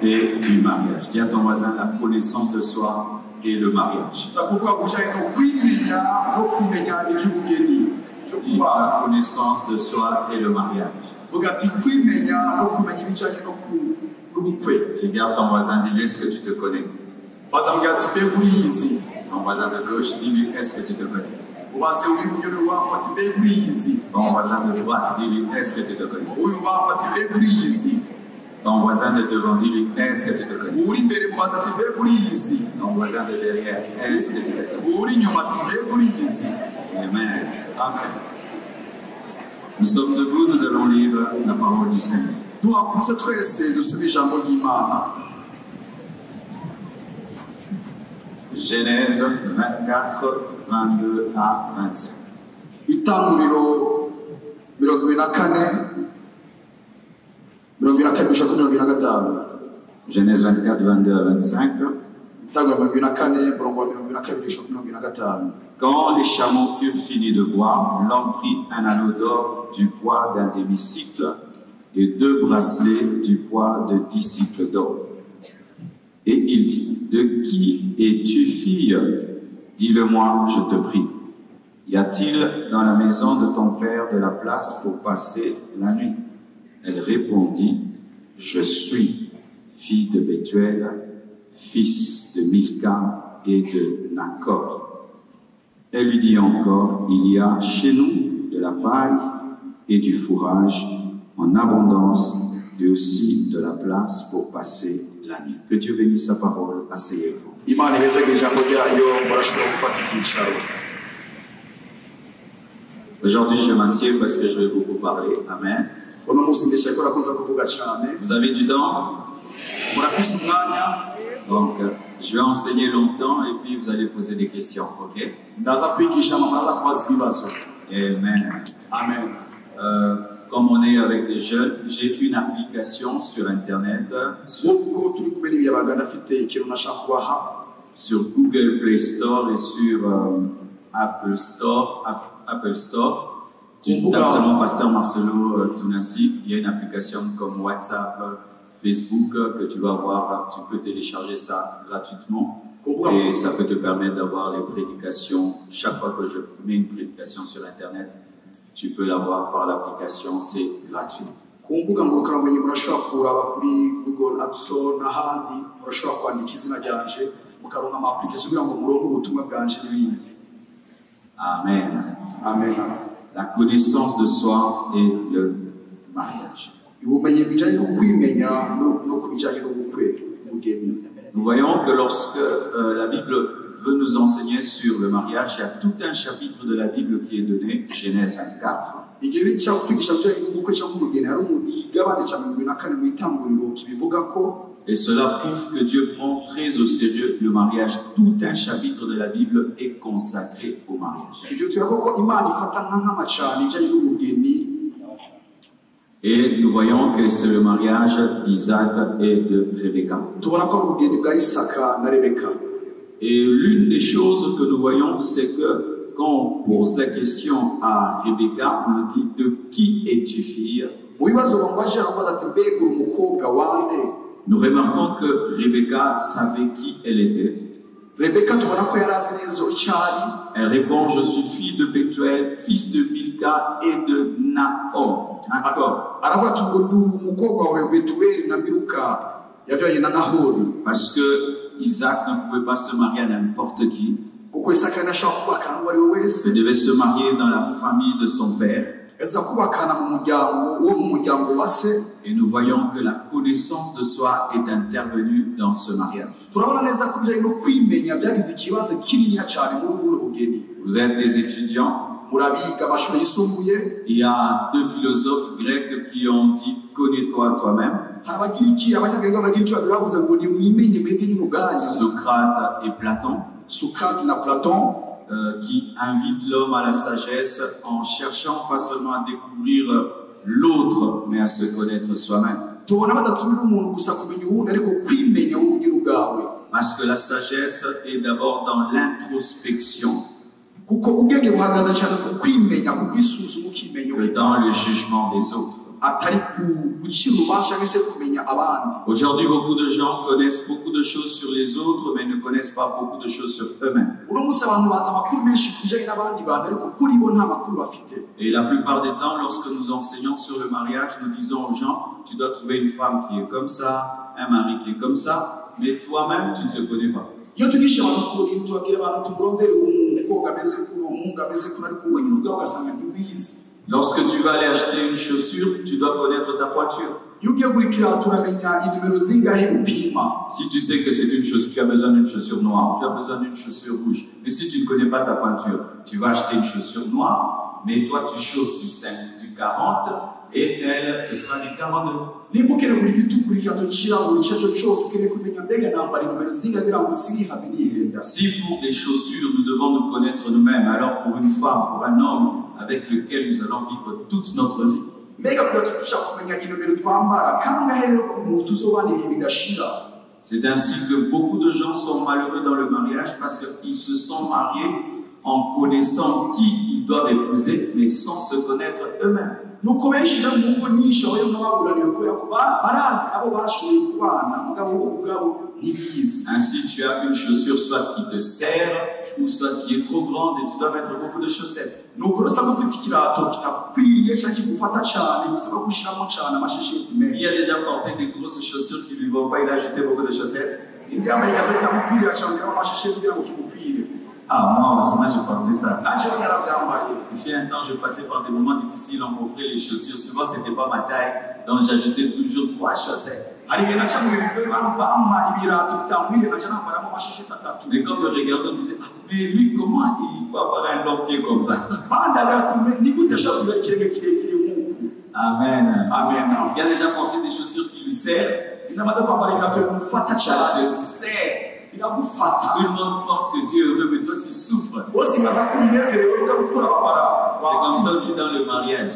et du mariage. Dis à ton voisin la connaissance de soi et le mariage. Dis la connaissance de soi et le mariage. Regarde ton voisin, dis-lui est-ce que tu te connais. Ton voisin de gauche, dis-lui est-ce que tu te connais. Ton voisin de droite, dis-lui est-ce que tu te connais. Ton voisin de devant, dis-lui est-ce que tu te connais. Ton voisin de derrière, est-ce que tu te connais. Amen. Amen. Nous sommes debout, nous allons lire la parole du Seigneur. Genèse 24, 22 à 25. Genèse 24, 22 à 25. Quand les chameaux eurent fini de boire, l'homme prit un anneau d'or du poids d'un demi-cycle et 2 bracelets du poids de 10 cycles d'or. Et il dit, de qui es-tu fille? Dis-le-moi, je te prie. Y a-t-il dans la maison de ton père de la place pour passer la nuit? Elle répondit, je suis fille de Bethuel, fils de Milca et de Nacor. Elle lui dit encore, il y a chez nous de la paille et du fourrage en abondance et aussi de la place pour passer la nuit. Que Dieu bénisse sa parole. Asseyez-vous. Aujourd'hui, je m'assieds parce que je vais beaucoup parler. Amen. Vous avez du temps? Donc, je vais enseigner longtemps et puis vous allez poser des questions, ok? Amen. Amen. Comme on est avec des jeunes, j'ai une application sur Internet, sur Google Play Store et sur Apple Store. Tu tapes seulement Pasteur Marcelo Tounassi, il y a une application comme WhatsApp, Facebook que tu vas avoir, tu peux télécharger ça gratuitement et ça peut te permettre d'avoir les prédications. Chaque fois que je mets une prédication sur Internet, tu peux l'avoir par l'application, c'est gratuit. Amen. Amen. La connaissance de soi et le mariage. Nous voyons que lorsque la Bible veut nous enseigner sur le mariage, il y a tout un chapitre de la Bible qui est donné, Genèse 24. Et cela prouve que Dieu prend très au sérieux le mariage. Tout un chapitre de la Bible est consacré au mariage. Et nous voyons que c'est le mariage d'Isaac et de Rebecca. Et l'une des choses que nous voyons, c'est que quand on pose la question à Rebecca, on lui dit, de qui es-tu fille? Nous remarquons que Rebecca savait qui elle était. Elle répond, je suis fille de Bethuel, fils de Milca et de Nahor. Parce que Isaac ne pouvait pas se marier à n'importe qui. Il devait se marier dans la famille de son père. Et nous voyons que la connaissance de soi est intervenue dans ce mariage. Vous êtes des étudiants. Il y a 2 philosophes grecs qui ont dit « Connais-toi toi-même ». Socrate et Platon. Qui invite l'homme à la sagesse en cherchant pas seulement à découvrir l'autre, mais à se connaître soi-même. Parce que la sagesse est d'abord dans l'introspection que dans le jugement des autres. Aujourd'hui, beaucoup de gens connaissent beaucoup de choses sur les autres, mais ne connaissent pas beaucoup de choses sur eux-mêmes. Et la plupart des temps, lorsque nous enseignons sur le mariage, nous disons aux gens, tu dois trouver une femme qui est comme ça, un mari qui est comme ça, mais toi-même, tu ne te connais pas. Lorsque tu vas aller acheter une chaussure, tu dois connaître ta pointure. Si tu sais que c'est une chaussure, tu as besoin d'une chaussure noire, tu as besoin d'une chaussure rouge. Mais si tu ne connais pas ta pointure, tu vas acheter une chaussure noire, mais toi tu chausses du 5, du 40, et elle, ce sera du 42. Si pour les chaussures, nous devons nous connaître nous-mêmes, alors pour une femme, pour un homme avec lequel nous allons vivre toute notre vie, c'est ainsi que beaucoup de gens sont malheureux dans le mariage parce qu'ils se sont mariés en connaissant qui ils doivent épouser, mais sans se connaître eux-mêmes. Ainsi, tu as une chaussure soit qui te serre, ou soit qui est trop grande et tu dois mettre beaucoup de chaussettes. Mais il a déjà porté des grosses chaussures qui ne lui vont pas, il a acheté beaucoup de chaussettes. Ah, moi aussi, moi, je portais ça. Ici, un temps, je passais par des moments difficiles, on m'offrait les chaussures. Souvent, ce n'était pas ma taille, donc j'ajoutais toujours 3 chaussettes. Mais quand je regardais, on disait, ah, mais lui, comment il peut avoir un long pied comme ça? Amen. Amen. Il a déjà porté des chaussures qui lui serrent. Ça le serre. Tout le monde pense que Dieu est heureux, mais toi tu souffres. C'est comme ça aussi dans le mariage.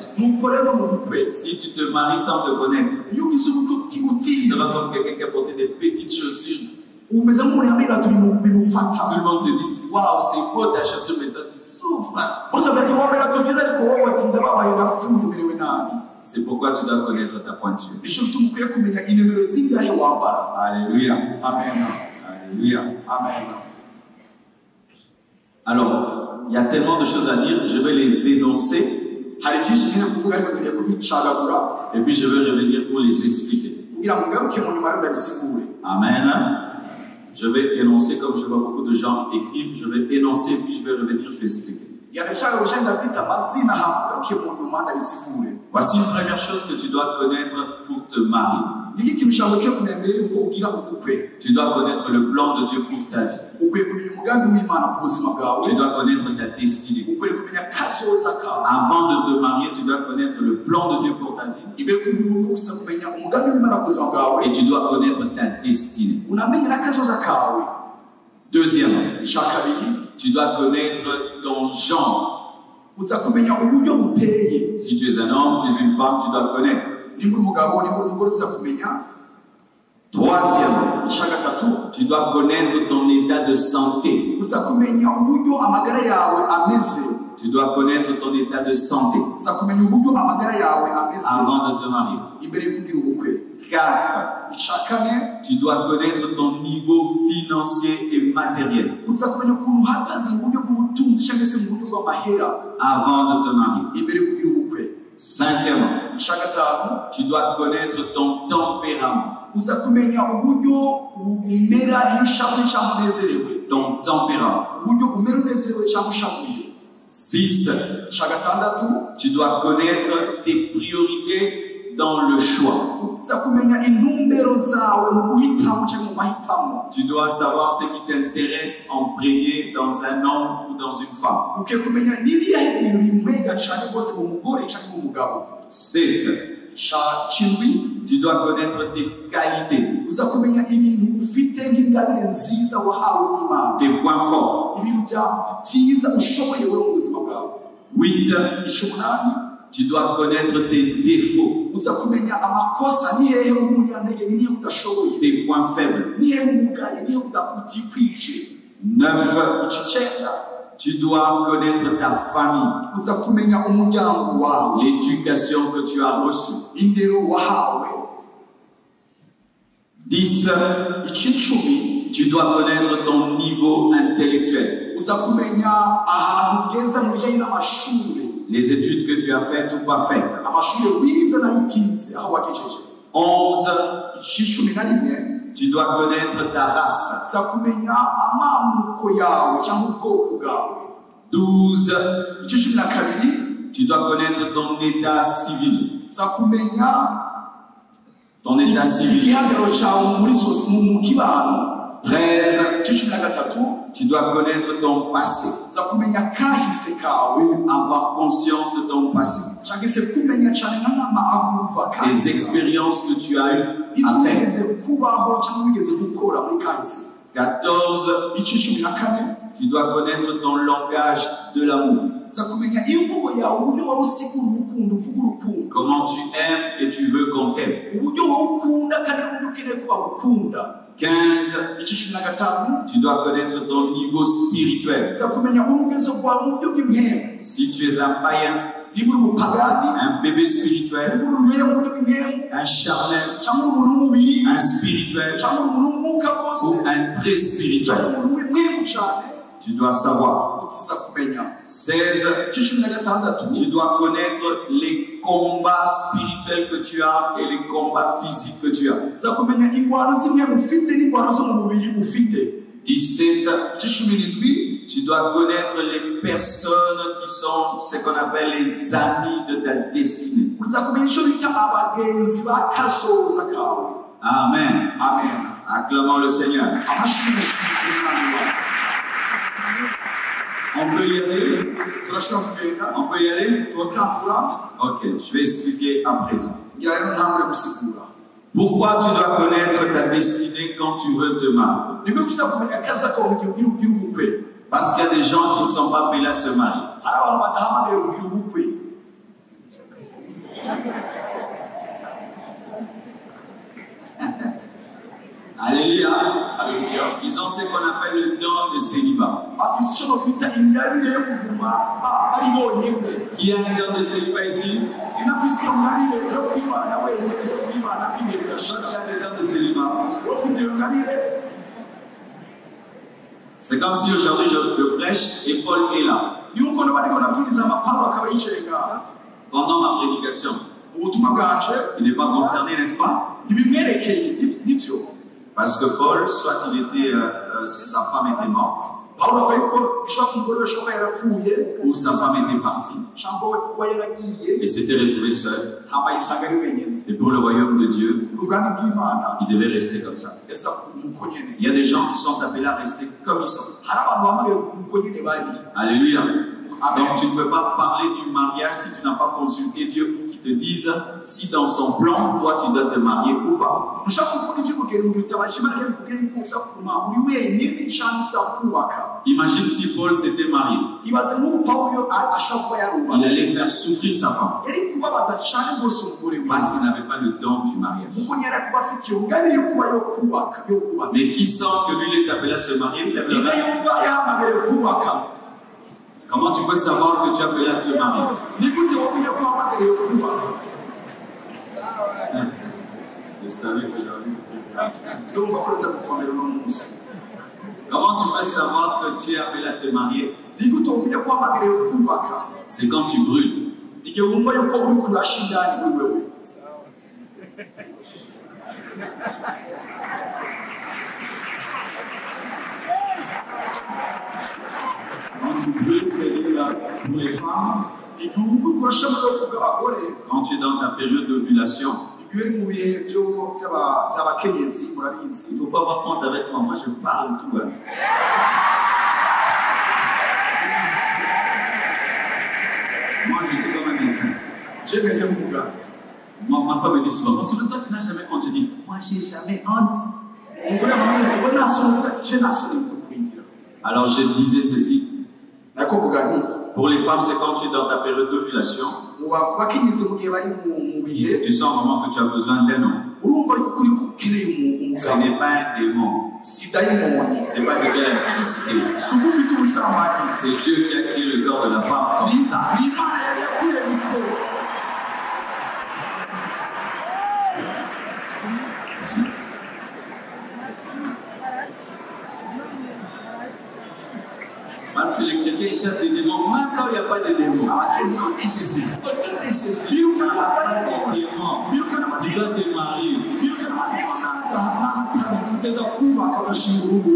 Si tu te maries sans te connaître, ça va comme quelqu'un qui a porté des petites chaussures. Tout le monde te dit, waouh, c'est beau ta chaussure, mais toi tu souffres. C'est pourquoi tu dois connaître ta pointure. Alléluia. Amen. Alléluia. Amen. Alors, il y a tellement de choses à dire, je vais les énoncer. Et puis je vais revenir pour les expliquer. Amen. Je vais énoncer comme je vois beaucoup de gens écrivent, je vais énoncer, puis je vais revenir, je vais expliquer. Voici une première chose que tu dois connaître pour te marier. Tu dois connaître le plan de Dieu pour ta vie. Tu dois connaître ta destinée. Avant de te marier, tu dois connaître le plan de Dieu pour ta vie. Et tu dois connaître ta destinée. Deuxièmement, tu dois connaître ton genre. Si tu es un homme, tu es une femme, tu dois connaître. Troisièmement, tu dois connaître ton état de santé. Tu dois connaître ton état de santé avant de te marier. 4. Tu dois connaître ton niveau financier et matériel avant de te marier. 5. Tu dois connaître ton tempérament. Ton tempérament. 6. Tu dois connaître tes priorités dans le choix. Tu dois savoir ce qui t'intéresse en premier dans un homme ou dans une femme. 7. Tu dois connaître tes qualités, tes points forts. 8. Tu dois connaître tes défauts, tes points faibles. 9. Tu dois connaître ta famille, uza kumenya umuryango wawe, l'éducation que tu as reçue. indero wahawe. 10. Icumi, Tu dois connaître ton niveau intellectuel, uza kumenya ahantu ugeze mu bijyanye n'amashuri, les études que tu as faites ou pas faites. amashuri wize n'ayitize aho wagejeje. 11. Icumi na rimwe, Tu dois connaître ta race. uza kumenya amamuko yawe cyangwa ubwoko bwawe. 12. Icumi na kabiri, Tu dois connaître ton état civil. uza kumenya Ton état civil. igihagararo cyawe mu kibano. 13. Icumi na gatatu, Tu dois connaître ton passé. uza kumenya kahise kawe, Avoir conscience de ton passé. cyangwa se kumenya cyane nk'ama aho uva Les kahise. expériences que tu as eues Ibyo à faire. wigeze kubaho cyangwa wigeze gukora muri kahise. 14. Icumi na kane, Tu dois connaître ton langage de l'amour. uza kumenya imvugo yawe, uburyo waba usigura urukundo, uvuga urukundo, Comment tu aimes et tu veux qu'on t'aime. uburyo wowe ukunda kandi n'uburyo ukeneye ko bagukunda. 15. Icumi na gatanu, Tu dois connaître ton niveau spirituel. uza kumenya urugezo rwawe mu buryo bw'impemu. Si tu es un païen, Niba uri umupagani, un bébé spirituel, niba uri umwere mu buryo bw'impemu, un charnel, cyangwa uri umuntu w'umubiri, un spirituel cyangwa uri umuntu w'umwuka ou wose, un très cyangwa spirituel, umuntu w'umweru cyane, tu dois savoir. uza kumenya. 16. Icumi na gatandatu, Tu dois connaître les combats spirituels que tu as et les combats physiques que tu as. uza kumenya ingwano zimwe ufite n'ingwano zo mu mubiri ufite. 17. Icumi n'indwi, Tu dois connaître les personnes qui sont ce qu'on appelle les amis de ta destinée. uza kumenya icyo bita abagenzi ba kazoza kawe. Amen. Amen. Acclamons le Seigneur. Amashimwe y'Imana. On peut y aller? Turashobora kugenda On peut y aller? tugatangura, Ok, je vais expliquer à présent. ngira rero ntangure gusigura. Pourquoi tu dois connaître ta destinée quand tu veux te marier? Nibwo tuza kumenya akazi kawe mu gihe ugira ubukwe. Parce qu'il y a des gens qui ne sont pas appelés à se marier. Hari abantu badahamagaye kugira ubukwe. Alléluia. Haleluya. Ils ont ce qu'on appelle le don de célibat. Bafise icyo bakwita ingabire yo kuguma ari bonyine. Qui a un don de célibat ici? Inafise ingabire yo kwibana wenyine, yo kwibana kwibera. Toi, tu as le don de célibat. Ufite iyo ngabire, C'est comme si aujourd'hui je prêche et Paul est là. ni uko bariko nabwiriza amaparo akaba yicaye ngaha. Pendant ma prédication. Ubutumwa bwanje Il n'est pas concerné, n'est-ce pas? ntibimwerekeye nivyo. Parce que Paul, soit sa femme était morte, Pawulo avuga yuko ishobora kumugore bashobora yarapfuye ou sa femme était partie, cyangwa we kuba yaragiye et s'était retrouvé seul. hama yisanga ari wenyine. Et pour le royaume de Dieu, Ubwami bw'Imana il devait rester comme ça. yasa umuko nyene. Il y a des gens qui sont appelés à rester comme ils sont. Hari abantu bahamagaye umuko nyene bari. Alléluia. Amen. Donc tu ne peux pas parler du mariage si tu n'as pas consulté Dieu pour qu'il te dise si dans son plan, toi tu dois te marier ou pas. Ushaka kuvuga iki kugira ngo utabaje Imana yari kugira ngo uza kuma uri wenyine cyangwa uza kubaka. Imagine si Paul s'était marié. Ibaze nk'uko Pawulo ashobora kuba Il yarubatse. allait faire souffrir sa femme Yari kubabaza cyane rwose umugore we. parce qu'il n'avait pas le don du mariage. Kuko yari kuba afite iyo ngabire yo kuba yo kubaka, yo kubatse. Mais qui sent que lui il est appelé à se marier, lève la Niba main. yumva yahamagaye kubaka. Comment tu peux savoir que tu es appelé à te marier? Ni gute wabwiye ko wahamagaye kubaka? Je savais qu'aujourd'hui ce serait grave. Ndumva ko uza gukomera uno munsi. Comment tu peux savoir que tu es appelé à te marier? Ni gute wabwiye ko wahamagaye kubaka? C'est quand tu brûles. Igihe wumva yuko uri kurasha indani muri wewe. Quand tu brûles, c'est là pour les femmes. Igihe wumva uri kurasha mu bwoko bw'abagore, Quand tu es dans ta période d'ovulation, iyo uri mu bihe by'abakenyezi murabizi. il ne faut pas avoir honte avec moi. Moi, je parle tout. Hein. Moi, je suis comme un médecin. Jemeze muganga. Ma femme me dit souvent, parce que toi, tu n'as jamais honte. Je dis, moi, j'ai jamais honte. Umugore wamubwira ati nta soni ufite, je nta soni kukwinjira. Alors, je disais ceci. Nakuvuga nti Pour les femmes, c'est quand tu es dans ta période d'ovulation. mu bakenyezi mu gihe bari mu bihe Tu sens vraiment que tu as besoin d'un homme. urumva yuko uri ukeneye Ce umugabo n'est pas un démon. si dayimoni C'est pas que tu as la publicité. si uba ufite ubusambanyi C'est Dieu qui a créé le corps de la femme comme ça. ni imana yari yakuye gukora Parce que les chrétiens ils cherchent des démons. Même quand il n'y a pas de démons. Ils sont nécessaires. Tu dois te marier. uteza kubaka ugashinga urugo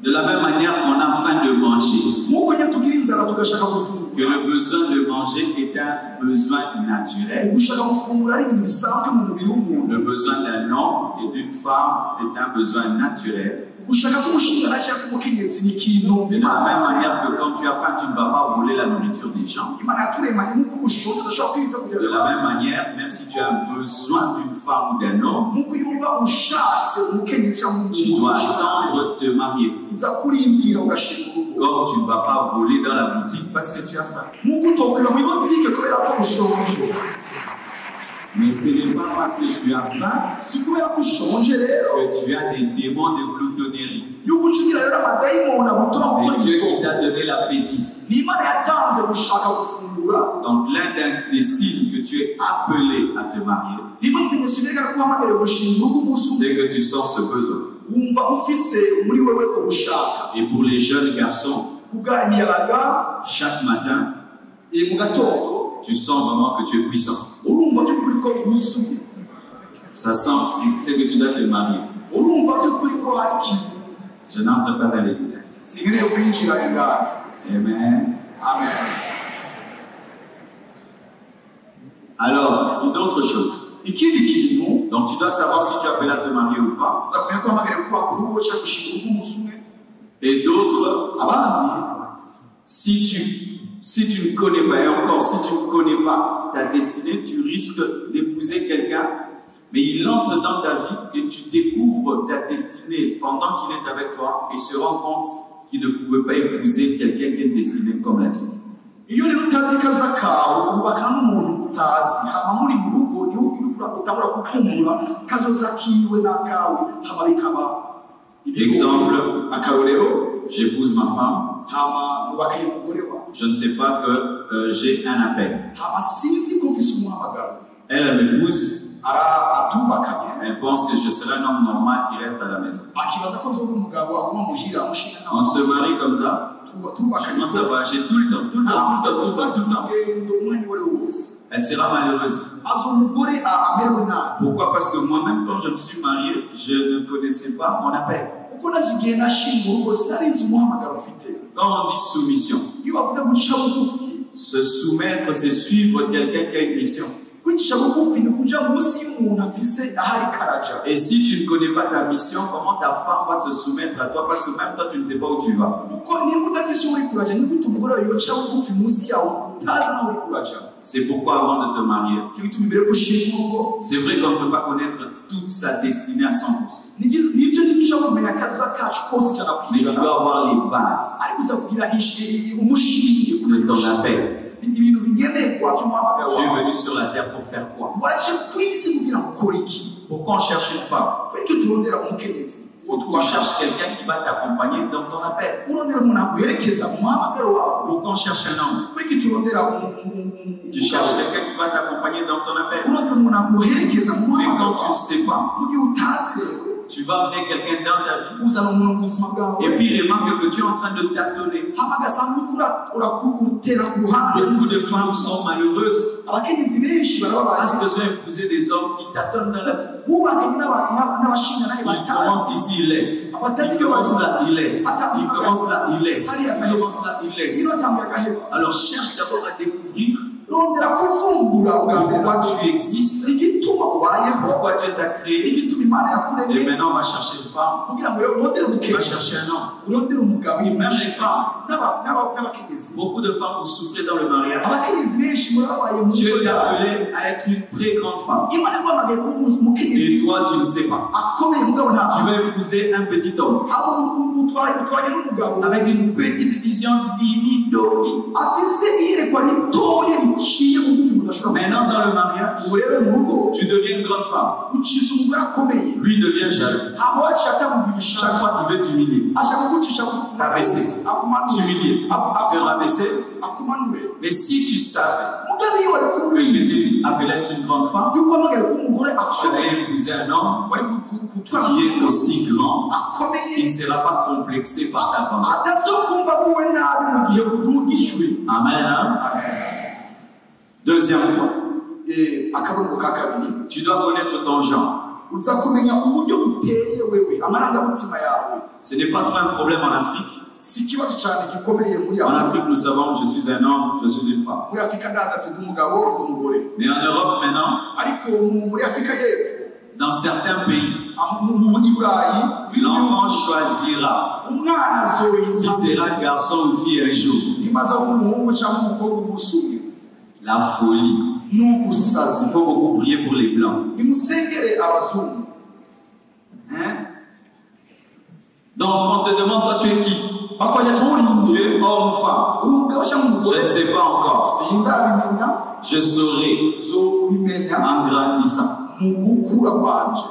De la même manière, on a faim de manger. nk'uko nyine tugira inzara tugashaka gufungura Que le besoin de manger est un besoin naturel. gushaka gufungura ari ibintu bisanzwe mu mubiri w'umuntu Le besoin d'un homme et d'une femme, c'est un besoin naturel. gushaka k'umushinga cyangwa k'umukenyezi ni ikintu De la même manière que quand tu as faim, tu ne vas pas voler la nourriture des gens. imana yaturemanye nk'uko ubushonje udashobora kwiga kugira De la même manière, même si tu as besoin d'une femme ou d'un homme, nk'uko yumva ushatse umukenyezi cyangwa tu dois attendre de te marier. uza kurindira ugashinga urugo Comme tu ne vas pas voler dans la boutique parce que tu as faim. nk'uko utokwira muri botike kubera ko ushonje Mais ce n'est pas parce que tu as faim si kubera ko ushonje rero que tu as des démons de gloutonnerie. yuko ucugira rero amadayimoni agutuma gukora C'est Dieu qui ibyo t'a donné l'appétit. ni imana yatanze gushaka gufungura Donc l'un des signes que tu es appelé à te marier, rimwe mu bimenyetso bigaragara ko uhamagariwe gushinga urugo umunsi umwe c'est que tu sens ce besoin. wumva ufise muri wewe ko gushaka Et pour les jeunes garçons, kubwa imiyabaga chaque matin, mu gatondo tu sens vraiment que tu es puissant. urumva by'ukuri ko wuzuye Ça sent, c'est que tu dois te marier. urumva by'ukuri ko hari ikintu Je n'entre pas dans les détails. sinkeneye kwinjira indani Amen. amen Alors, une autre chose. ikindi kintu Donc tu dois savoir si tu es appelé à te marier ou pas. uza kumenya ko uhamagariwe kubaka urugo cyangwa gushinga urugo umunsi umwe Et d'autres, abandi si tu ne connais pas, et encore, si tu ne connais pas ta destinée, tu risques d'épouser quelqu'un, mais il entre dans ta vie et tu découvres ta destinée pendant qu'il est avec toi et se rend compte qu'il ne pouvait pas épouser quelqu'un qui a une destinée comme la tienne. iyo rero utazi kaza kawe ubakana n'umuntu utazi hama muri mu rugo niho utangura kukumbura kazoza kiwe n'akawe hama bikaba Exemple, akarorero j'épouse ma femme, hama mubakaye umugore wawe je ne sais pas que j'ai un appel. hama sinzi ko ufise umuhamagaro Elle m'épouse, atubakanye elle pense que je serai un homme normal qui reste à la maison. akibaza ko nzoba umugabo aguma muhira amushinga On se marie comme ça, je tubakanye commence à voyager tout le temps, tout le temps, tout le temps, tout le temps, tout le temps. urugendo umwanya uwo ari wo wose Elle sera malheureuse. aza umugore amerewe nabi Pourquoi? Parce que moi-même, quand je me suis marié, je ne connaissais pas mon appel. kuko naje igihe nashinga urugo sinarinzi umuhamagaro ufite Quand on dit soumission, iyo bavuze guca bugufi se soumettre, c'est suivre quelqu'un qui a une mission. kwicisha bugufi ni kuja munsi y'umuntu afise ahari karaja Et si tu ne connais pas ta mission, comment ta femme va se soumettre à toi? Parce que même toi, tu ne sais pas où tu vas. kuko niba udafise uri kuraja ni gute umugore wawe yoca bugufi munsi yawe utazi nawe uri kuraja C'est pourquoi avant de te marier, icyo gituma imbere yo gushinga urugo c'est vrai qu'on ne peut pas connaître toute sa destinée à 100%. nivyo ntidushobora kumenya akaza kacu kose ijana ku Mais tu ijana dois avoir les bases ariko uza kugira umushinge de ton appel. ibintu bigenerwa by'umuhamagaro Tu es wawe venu sur la terre pour faire quoi? waje ku isi kugira ngo ukore iki Pourquoi on cherche une femme? icyo turondera umukenyezi C'est que tu cherches quelqu'un qui va t'accompagner dans ton appel. urondera umuntu aguherekeza mu muhamagaro wawe Pourquoi on cherche un homme? kuko turondera Tu cherches quelqu'un qui va t'accompagner dans ton appel. urondera umuntu aguherekeza mu Mais muhamagaro quand tu ne wawe sais pas, mu gihe utazi rero tu vas amener quelqu'un dans ta vie. uzana umuntu mu buzima bwawe Et puis il remarque que tu es en train de tâtonner. hama agasanga uratera ku ruhande Beaucoup de femmes sont malheureuses abakenyezi benshi barababaye parce qu'elles ont épousé des hommes qui tâtonnent dans la vie. bubakanye n'abashinga nawe Ils batazi commencent ici, ils laissent. Ils commencent là, ils laissent. Ils commencent là, ils laissent. Ils commencent là, ils laissent. iyo atambuye agaheba Alors cherche d'abord à découvrir rondera kuvumbura bwa mbere pourquoi tu existes, igituma ubayeho pourquoi Dieu t'a créé. igituma imana Et yakuremye maintenant on va chercher une femme, kugira ngo urondere on va umukenyezi chercher un homme. urondere umugabo Oui, même les femmes. n'abakenyezi Beaucoup de femmes vous souffrez dans le mariage. abakenyezi benshi murababaye mu Dieu ngo t'a zabo appelé à être une très grande femme. imana yaguhamagaye kuba umukenyezi Et toi, tu ne sais pas. akomeye umugabo Tu ntabwo vas épouser un petit homme utwanye n'umugabo avec une petite vision dini-doni. afise iyerekwa ritoya riciye bugufi mudashobora Maintenant, dans le mariage, urebe mu rugo tu devient une grande femme. ucisha umugore akomeye Lui devient jaloux. hama washaka mugurisha Chaque fois qu'il veut t'humilier, ashaka kugucisha kugufunga t'abaisser, t'humilier, te rabaisser. akumanure Mais si tu savais mugabo iyo wari que kubizi Jésus appelait être une grande femme, yuko wamagara ko umugore tu akomeye allais épouser un homme wari gutwara qui est aussi grand, akomeye il ne sera pas complexé par ta grandeur. atazokumva kuwe nabi mu gihe udugijwe Amen. Hein? Deuxième point, akarongo ka kabiri tu dois connaître ton genre. uza kumenya uburyo uteye wewe amarangamutima yawe Ce n'est pas trop un problème en Afrique. si ikibazo cyane gikomeye muri En Afurika Afrique, nous savons, je suis un homme, je suis une femme. muri Afurika ndaza ati umugabo n'umugore Mais en Europe maintenant, ariko muri Afurika y'Epfo dans certains pays, muri Burayi l'enfant choisira umwana s'il azoyiza sera garçon ou fille un jour. nimaze aho umuhungu cyangwa umukobwa umunsi umwe La folie. n'ubusazi Il faut beaucoup prier pour les blancs. nimusengere abazungu Hein? Donc on te demande, toi tu es qui? bakajya tuwurinze Tu es homme ou femme? umugabo cyangwa Je umugore ne sais pas encore. sindabimenya Je saurai zobimenya en grandissant. mu gukura kwanje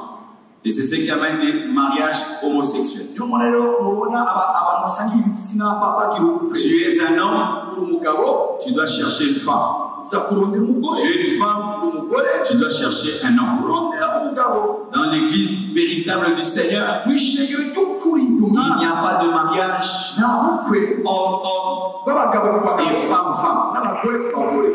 Et c'est ce qui amène des mariages homosexuels. niyo mpamvu rero mubona abantu basangiye ibitsina bagira ubukwe Tu es un homme, uri umugabo tu dois chercher une femme. uza kurondera umugore Tu es une femme, uri umugore tu dois chercher un homme. urondera umugabo Dans l'église véritable du Seigneur, mu ishengero ry'ukuri il n'y umwana a pas de mariage nta bukwe homme-homme bw'abagabo ku bagabo et femme-femme. n'abagore ku bagore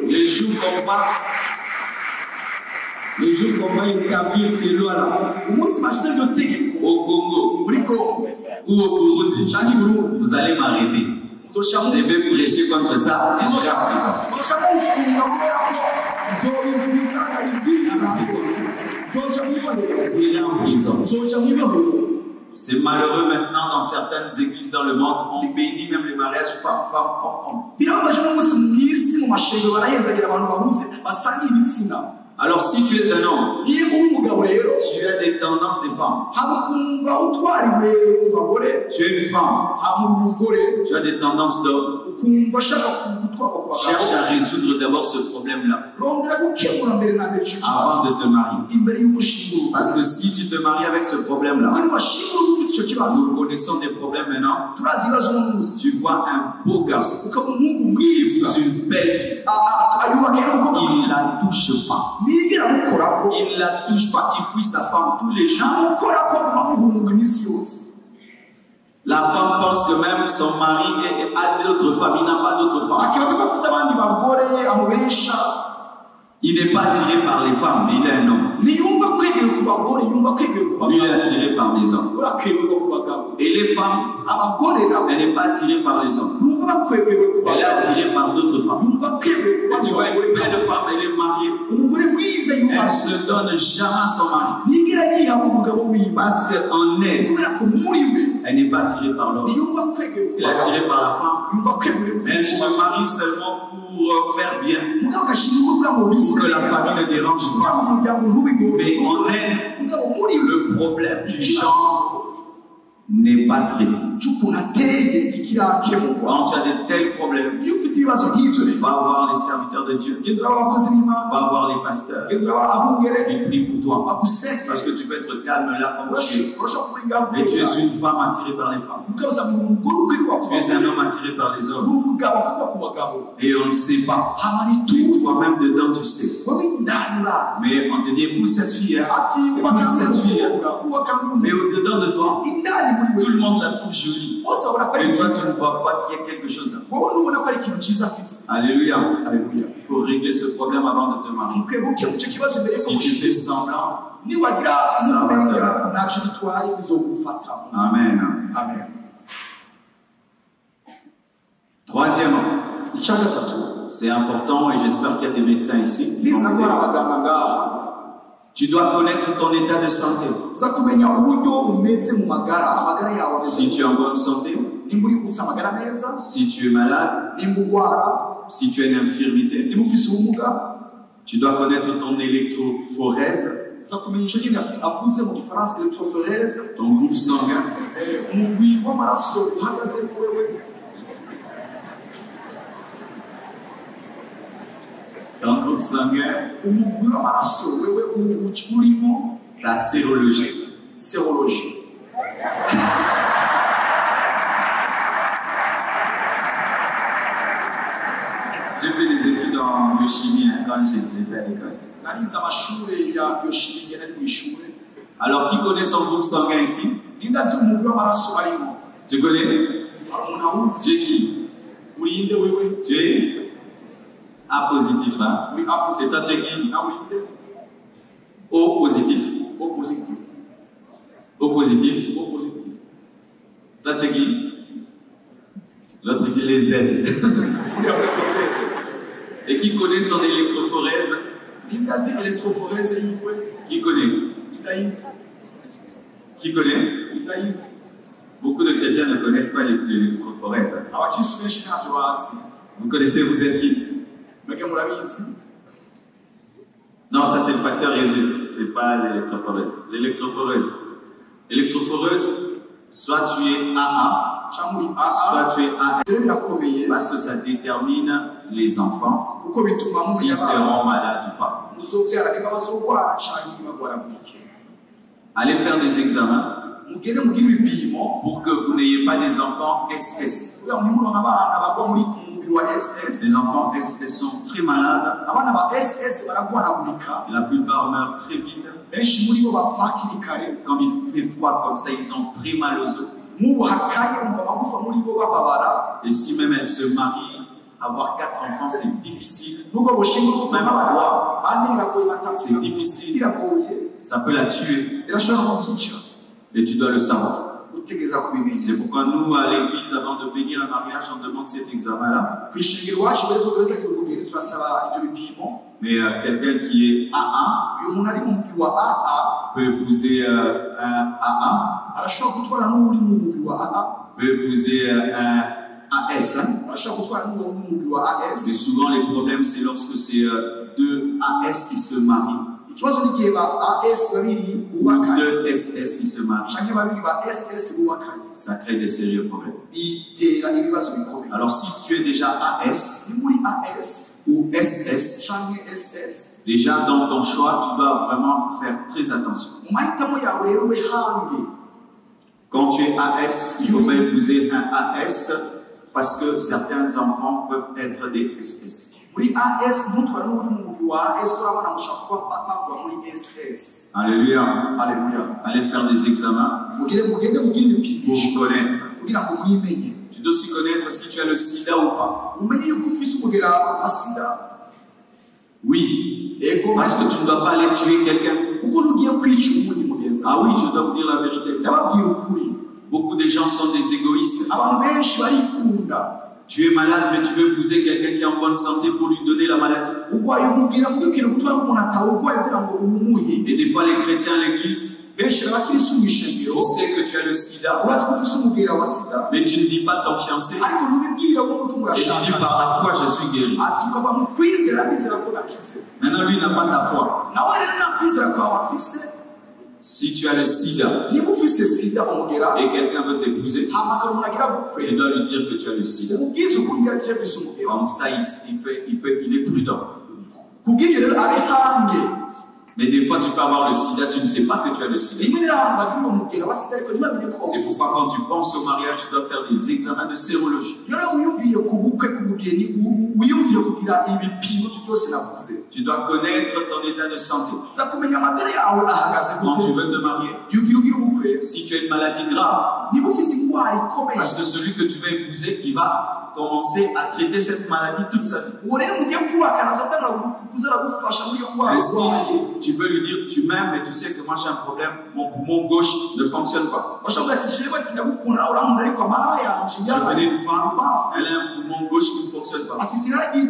Les jours qu'on va établir ces lois-là umunsi bashyize iryo tegeko au Congo muri Kongo ou au Burundi, cyangwa i Burundi vous allez m'arrêter. uzoshamo Je vais prêcher contre ça et je serai en prison. uzoshamo ufunga kubera ko uzobivuga abibwira uzoca mu ibohero Il est en prison. uzoca mu ibohero C'est malheureux maintenant dans certaines églises dans le monde, on bénit même les mariages femme-femme, homme-homme. birababaje n'umunsi mu isi mu mashengero barahezagira abantu bahuze basangiye ibitsina Alors si tu es un homme, iyo uri umugabo rero tu as des tendances des femmes. haba ukumva utwariwe ku bagore Tu es une femme, haba umugore tu as des tendances d'homme. ukumva ashaka gutwarwa ku bagabo Cherche à résoudre d'abord ce problème-là rondera gukemura mbere na mbere icyo kibazo avant de te marier. imbere y'ugushingura Parce que si tu te maries avec ce problème-là, kandi washingura ufite icyo kibazo nous connaissons des problèmes maintenant. turazi ibibazo uno munsi Tu vois un beau garçon, ukaba umuhungu mwiza une belle fille, ayubaka n'umukobwa il ne mwiza la touche pas. ntigera amukorako Il ne la touche pas, il fuit sa femme tous les jours. ntamukorako amuhunga iminsi yose La femme pense que même son mari a d'autres femmes, il n'a pas d'autres femmes. akibaza ko afite abandi bagore amubesha Il n'est pas attiré par les femmes, mais il est un homme. ntiyumva kwegewe ku bagore yumva kwegewe ku Lui, il est bagabo attiré par des hommes. urakegerwa ku bagabo Et les femmes, abagore nabo elle n'est pas attirée par les hommes. yumva bakwegewe ku Elle est bagabo attirée par d'autres femmes. yumva kwegewe ku Et tu vois, bagabo une belle femme, elle est mariée. umugore mwiza Elle yubaha ne se donne jamais à son mari. ntigera yiha ku mugabo wiwe Parce qu'en elle, kubera ko muri we elle n'est pas attirée par l'homme. ntiyumva kwegewe ku Elle est bagabo attirée par la femme. yumva kwegewe ku Mais elle se bagabo marie seulement pour faire bien, mugabo agashinga kugira ngo pour que la famille ne dérange kugira pas. ngo umuryango ntubigore Mais en elle, mugabo muri we le problème du genre n'est pas traité. cy'ukuntu ateye ntikirakemurwa Quand tu as de tels problèmes, iyo ufite ibibazo nk'ibyo rero va voir les serviteurs de Dieu, genda uraba abakozi b'imana va voir les pasteurs. genda uraba abungere Ils prient pour toi. bagusenge Parce que tu peux être calme là comme tu es. urashobora kuba ingaruka Mais tu es une femme attirée par les femmes. ukaza mu mugore ukwirwa ku Tu es un homme attiré par les hommes. umugabo ukwirwa ku bagabo Et on ne sait pas. haba n'ituze Toi-même dedans, tu sais. wowe indani urazi Mais on te dit, épouse cette fille. Hein. ati Épouse cette fille. Mais umugabo au-dedans de toi, indani muri tout we le monde la trouve jolie. bose babona ko ari Et toi, ikintu tu ne vois pas qu'il y a quelque chose là. wowe ntubona ko ari ikintu cyiza afite Alléluia. Alléluia. Il faut régler ce problème avant de te marier. ukwiye gukemura icyo kibazo mbere Si tu fais semblant, niwagira n'umenga ntacyo bitwaye bizogufata amen. amen Troisièmement, icya gatatu c'est important et j'espère qu'il y a des médecins ici. biza ko hari abaganga ngaha Tu dois connaître ton état de santé. uza kumenya uburyo umeze mu amagara yawe ameze Si tu es en bonne santé, nimba uri ufite amagara meza si tu es malade, nimba urwara si tu as une infirmité, nimba ufite ubumuga tu dois connaître ton électrophorèse, uza kumenya icyo nyine avuze mu gifaransa electrophorèse ton groupe sanguin, umubiri w'amaraso uhagaze muri wewe ton groupe groupe sanguin, umugwi w'amaraso wewe urimo la sérologie. sérologie. J'ai fait des études en biochimie quand j'étais à l'école. Narize amashuri ya biochimie nari mw'ishure. Alors, qui connaît son groupe sanguin ici? Nindazi umugwi w'amaraso barimo. Tu connais? Umuntu awuzi. Tu es qui? Urinde wewe. Tu es A positif, hein? Uri A C'est positif. toi, tu es qui? Na urinde. O positif. O positif. O positif. O positif. Toi, tu es qui? L'autre dit les Z. Uri abakoze. Et qui connaît son électrophorèse? Nindazi electrophorese yiwe. Qui connaît? Ndayizi. Qui connaît? Ndayizi. Beaucoup de chrétiens ne connaissent pas l'électrophorèse. Abakristo benshi ntavyo bazi. Vous connaissez, vous êtes qui? Mwebwe murabizi. Non, ça c'est le facteur Rhésus, c'est pas l'électrophorèse. L'électrophoreuse, soit tu es AA, Cyangwa uri soit AA. tu es AA, Rero birakomeye parce que ça détermine les enfants kuko bituma s'ils mumenya abana seront malades ou pas. muzovyara niba bazogwara canke ntibagwaragurike. Allez faire des examens Mugende mugire ibipimo pour que vous n'ayez pas des enfants SS. kugira ngo ntimuronke abana bagwa muri umubiri wa SS. Les enfants SS sont très malades, Abana ba SS baragwaragurika, la plupart meurent très vite. benshi muri bo bapfa hakiri kare. Quand il fait froid comme ça, ils ont très mal aux os. Nk'ubu hakanye umva amagufa muri bo bababara. Et si même elles se marient, avoir 4 enfants, c'est difficile. Nubwo bushinga ko Même abana avoir, bane biragoye batatu. c'est difficile. Biragoye. Ça peut la tuer. Birashobora kubica. Et tu dois le savoir. Utegereza kubimenya. C'est pourquoi nous, à l'église, avant de bénir un mariage, on demande cet examen-là. Kwishingiro iwacu mbere tugereza kugenda turasaba ivyo bipimo. Mais quelqu'un qui est AA Uyu muntu ari mu mubiri wa AA peut épouser un AA, arashobora gutwara n'uri mu mubiri wa AA. peut épouser un AS. Hein. Arashobora gutwara n'uri mu mubiri wa AS. Mais souvent, les problèmes, c'est lorsque c'est deux AS qui se marient. Ikibazo n'igihe ba AS babiri Ou bubakanye deux SS qui se marient. canke babiri ba SS bubakanye Ça crée des sérieux problèmes. bitera ibibazo bikomeye. Alors, si tu es déjà AS Ni muri AS ou SS, canke SS déjà dans ton choix, tu dois vraiment faire très attention. mu mahitamo yawe rero we hange. Quand tu es AS, il ne faut pas épouser un AS parce que certains enfants peuvent être des SS. Muri AS ntutware n'uri mu mubiri wa AS urabona mushobora kuba bagwa muri SS. Alléluia. Haleluya. Allez faire des examens Mugende mugire pour ibipimo vous connaître. kugira ngo mwimenye. Tu dois aussi connaître si tu as le sida ou pas. Umenye yuko ufite umugera wa sida. Oui. Ego Parce que tu ne dois pas aller tuer quelqu'un. kuko nugiye kwica uwundi mugenzi. Ah oui, je dois vous dire la vérité. Ndababwira ukuri. Beaucoup de gens sont des égoïstes. Abantu benshi barikunda. Tu es malade, mais tu veux épouser quelqu'un qui est en bonne santé pour lui donner la maladie. Urwaye umubwira mubwira gutwara umuntu atawurwaye kugira ngo umuhe. Et des fois, les chrétiens à l'église, Benshi abakirisi mu ishengero tu sais que tu as le sida, urazi ko ufite umubwira wa sida mais tu ne dis pas à ton fiancé. ariko ntubibwira ko mutu Et tu dis murashaka. par la foi, je suis guéri. Ati ukava mu kwizera bizera ko nakize. Maintenant, lui n'a pas ta foi. Nawe rero nta kwizera kwawe afise. Si tu as le sida Niba ufise sida umugera et quelqu'un veut t'épouser, hamagara umuntu agira tu gukwe. dois lui dire que tu as le sida. Umubwize ukuri ngo ati afise umugera. Comme ça, il est prudent. Kubw'ibyo rero ari hange. Mais des fois, tu peux avoir le sida, tu ne sais pas que tu as le sida. Rimwe rero abantu bagira umugera wa sida ariko ntibamenye ko C'est bawufise. pourquoi quand tu penses au mariage, tu dois faire des examens de sérologie. Rero wiyumviye ku bukwe ku bugeni wiyumviye kugira ibipimo byose navuze. Tu dois connaître ton état de santé. Uza kumenya amadere yawe ahagaze Quand tu gute. veux te marier, Yugira ugira ubukwe. si tu as une maladie grave, Niba ufise indwara ikomeye parce que celui que tu vas épouser, il va commencer à traiter cette maladie toute sa vie. uwo rero mugiye kubakana uzatanga kuzaragufasha muri iyo ndwara Et urwaye. si tu peux lui dire, tu m'aimes, mais tu sais que moi j'ai un problème, mon poumon gauche ne fonctionne pas. Bashobora ati jewe ati ndagukunda uramunda ariko amaha yanje Je connais une femme, elle a un poumon gauche qui ne fonctionne pas. afise iragi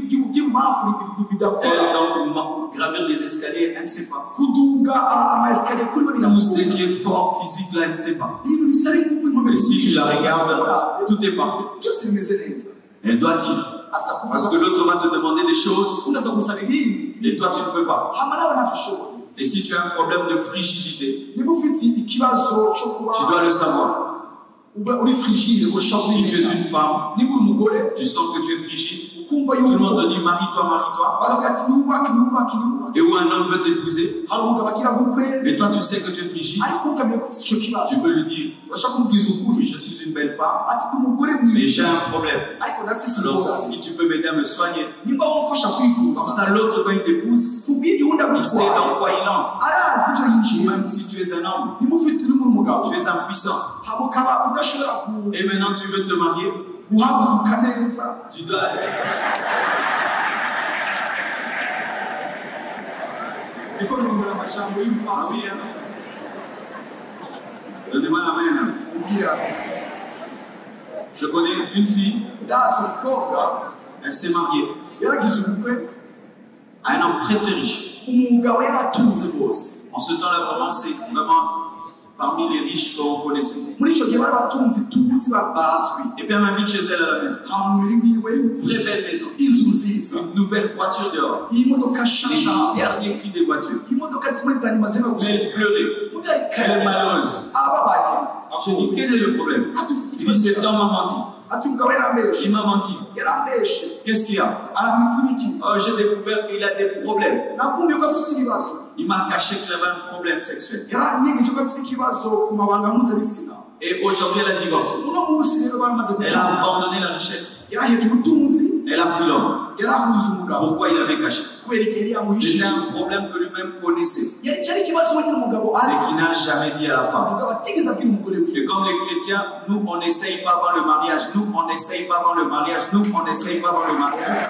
ry'ibumafu Elle bidakora est donc gravir des escaliers, elle ne sait pas. kuduga amaesikariye kuri bo Tout ce biramugoye qui est fort physique là, elle ne sait pas. ibintu bisa n'ingufu Mais si tu la regardes, tout est parfait. byose bimeze neza Elle doit dire. aza Parce que kuvuga l'autre va te demander des choses unaza gusaba ibindi et toi tu ne peux pas. hama nawe ntabishoboye. Et si tu as un problème de frigidité, Niba ufite ikibazo cyo kuba tu dois le savoir. uba uri frigide urashobora Si tu es kubimenya. une femme, Niba uri umugore tu sens que tu es frigide, ukumva tout le yuko monde te dit marie-toi, marie-toi, baravuga ati nubake nubake nubake et où un homme veut t'épouser, hari umugabo agira gukwe mais toi tu sais que tu es frigide, ariko ukamenye ko ufite icyo kibazo tu peux lui dire, urashaka kumubwiza oui, ukuri je suis une belle femme, ati umugore mais j'ai mwiza un problème. ariko ndafise Alors ingorane si tu peux m'aider à me soigner, nimba wamufasha comme kwivuza ça l'autre quand il t'épouse, kubw'ibyo ubundi il sait agutwara dans quoi il entre. arazi ibyo yinjiye Même si tu es un homme, niba ufite uri muri umugabo tu es impuissant, haba ukaba udashobora et maintenant tu veux te marier, guhaguruka neza tu dois... niko nongera amajambo y'ubufasi Ah oui, hein? Donnez-moi la main. Hein. ubwira Je connais une fille, ndazi umukobwa elle s'est mariée yaragize ubukwe à un homme très très riche. umugabo yaratunze rwose En ce temps-là, vraiment, c'est vraiment parmi les riches qu'on connaissait. muri icyo gihe bari batunze tuzi bazwi Et puis elle m'invite chez elle à la maison. nta muntu uri wiwe Très belle maison. inzu nziza Une nouvelle voiture dehors. iyi modoka Les nshasha derniers cris des voitures. imodoka zimwe zari maze Mais gusa elle pleurait. Elle est malheureuse. ababaye J'ai dit, quel est le problème? ati ufite Il dit, cet ikibazo homme m'a menti. ati umugabo yarambeshe Il m'a menti. yarambeshe Qu'est-ce qu'il y a? aramutse iki Oh, j'ai découvert qu'il a des problèmes. navumbuye ko afite ikibazo Il m'a caché qu'il avait un problème sexuel. yaranyegeje ko afite ikibazo ku mabanga mpuzabitsina Et aujourd'hui, elle a divorcé. uno munsi rero bamaze Elle a abandonné la richesse. yarahera ubutunzi Elle a pris l'homme. yarahuze umugabo Pourquoi il avait caché? kubera igihe yari yamuhishe C'était un problème que lui-même connaissait, cyari ikibazo wenyine umugabo mais azi qu'il n'a jamais dit à la femme. umugabo atigeze abwira umugore wiwe Et comme les chrétiens, nous, on n'essaye pas avant le mariage. Nous, on n'essaye pas avant le mariage. Nous, on n'essaye pas avant le mariage.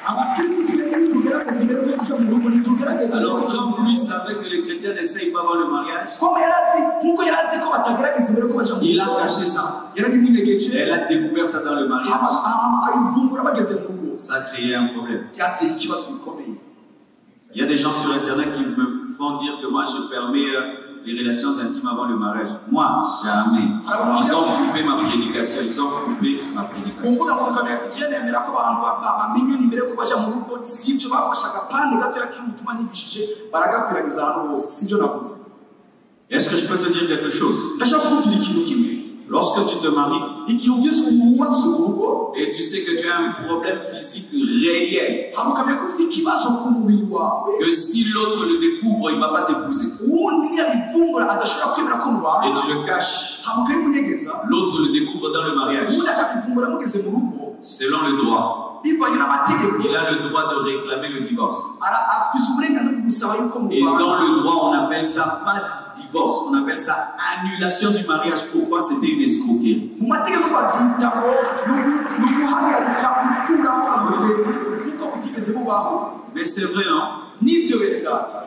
abakristo twebwe tugerageza mbere yo kuja mu rugo ntitugerageza Alors, comme lui savait que les chrétiens n'essayent pas avant le mariage, comme yarazi nkuko yarazi ko batagerageza mbere ko baja mu il a rugo caché ça. yarabimunyegeje Elle a découvert ça dans le mariage. abivumbura bageze mu rugo Ça a créé un problème. byateye ikibazo gikomeye Il y a des gens sur Internet qui me font dire que moi, je permets les relations intimes avant le mariage. Moi, jamais. Ils ont coupé ma prédication. Ils ont coupé ma ku prédication. mbuga nkoranyambaga je nemera ko abantu bamenyana imbere ko baja mu rugo si ibyo bafashe agapande gatoya k'ubutumwa nigishije baragakwiragiza ahantu hose si byo navuze Est-ce que je peux te dire quelque chose? ndashaka kukubwira ikintu kimwe Lorsque tu te maries igihe ugeze wubatse urugo et tu sais que tu as un problème physique réel, hama ukamenya ko ufite ikibazo ku mubiri wawe que si l'autre le découvre, il ne va pas t'épouser, uwundi niyabivumbura adashobora kwemera ko et mubana tu le caches, hama ukabimunyegeza l'autre le découvre dans le mariage, uwundi akabivumbura mugeze mu rugo selon le droit. bivanye n'amategeko Il a le droit de réclamer le divorce. afise uburenganzira bwo gusaba yuko Et dans mubana le droit, on appelle ça pas divorce, on appelle ça annulation du mariage. Pourquoi? C'était une escroquerie. mu mategeko babyita ngo ni uguhagarika gukuraho amabere nkuko butigeze bubaho Mais c'est vrai, hein? n'ibyo bene data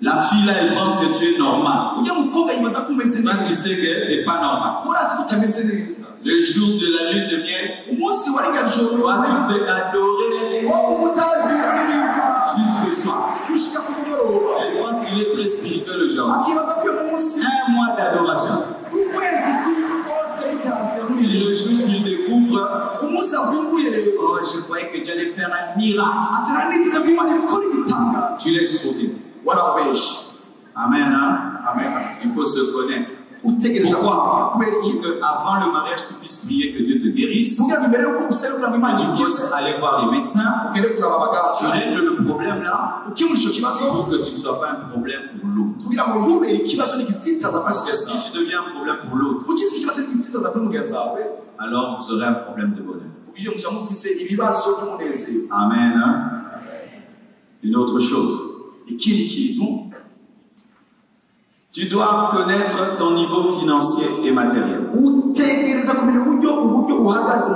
La fille là, elle pense que tu es normal. ujya mukobwa yibaza ko umeze Toi, tu neza sais qu'elle n'est pas normale. urazi ko utameze neza Le jour de la lune de miel, umunsi wa rya joro toi, tu fais adorer wowe umutazi uririmba jusque soir. gushika ku mugoroba Elle pense qu'il est très spirituel le genre. akibaza ko uyu munsi Un mois d'adoration. ukwezi kose bitazi Et le jour qu'il découvre, umunsi avumbuye rero oh, je croyais que tu allais faire un miracle. ati naniteze ko imana ikora ibitangaza Tu l'es escroqué. warabeshe Amen, hein? amen Il faut se connaître. utegereza Pourquoi? kubera iki Pour qu'avant le mariage, tu puisses prier que Dieu te guérisse. kugira ngo imbere y'uko userukira mu imana Tu ikize puisses aller voir les médecins. ugere kuraba Tu abaganga règles le problème là ukemura icyo kibazo pour que tu ne sois pas un problème pour l'autre. kugira ngo ntubere ikibazo n'igisitaza Parce que si tu deviens un problème pour l'autre, ukize ikibazo n'igisitaza kuri mugenzi wawe alors vous aurez un problème de bonheur. ubwo muja mufise ibibazo by'umunezero Amen. Hein? Une autre chose. ikindi kintu Tu dois connaître ton niveau financier et matériel. utegereza kumenya uburyo uhagaze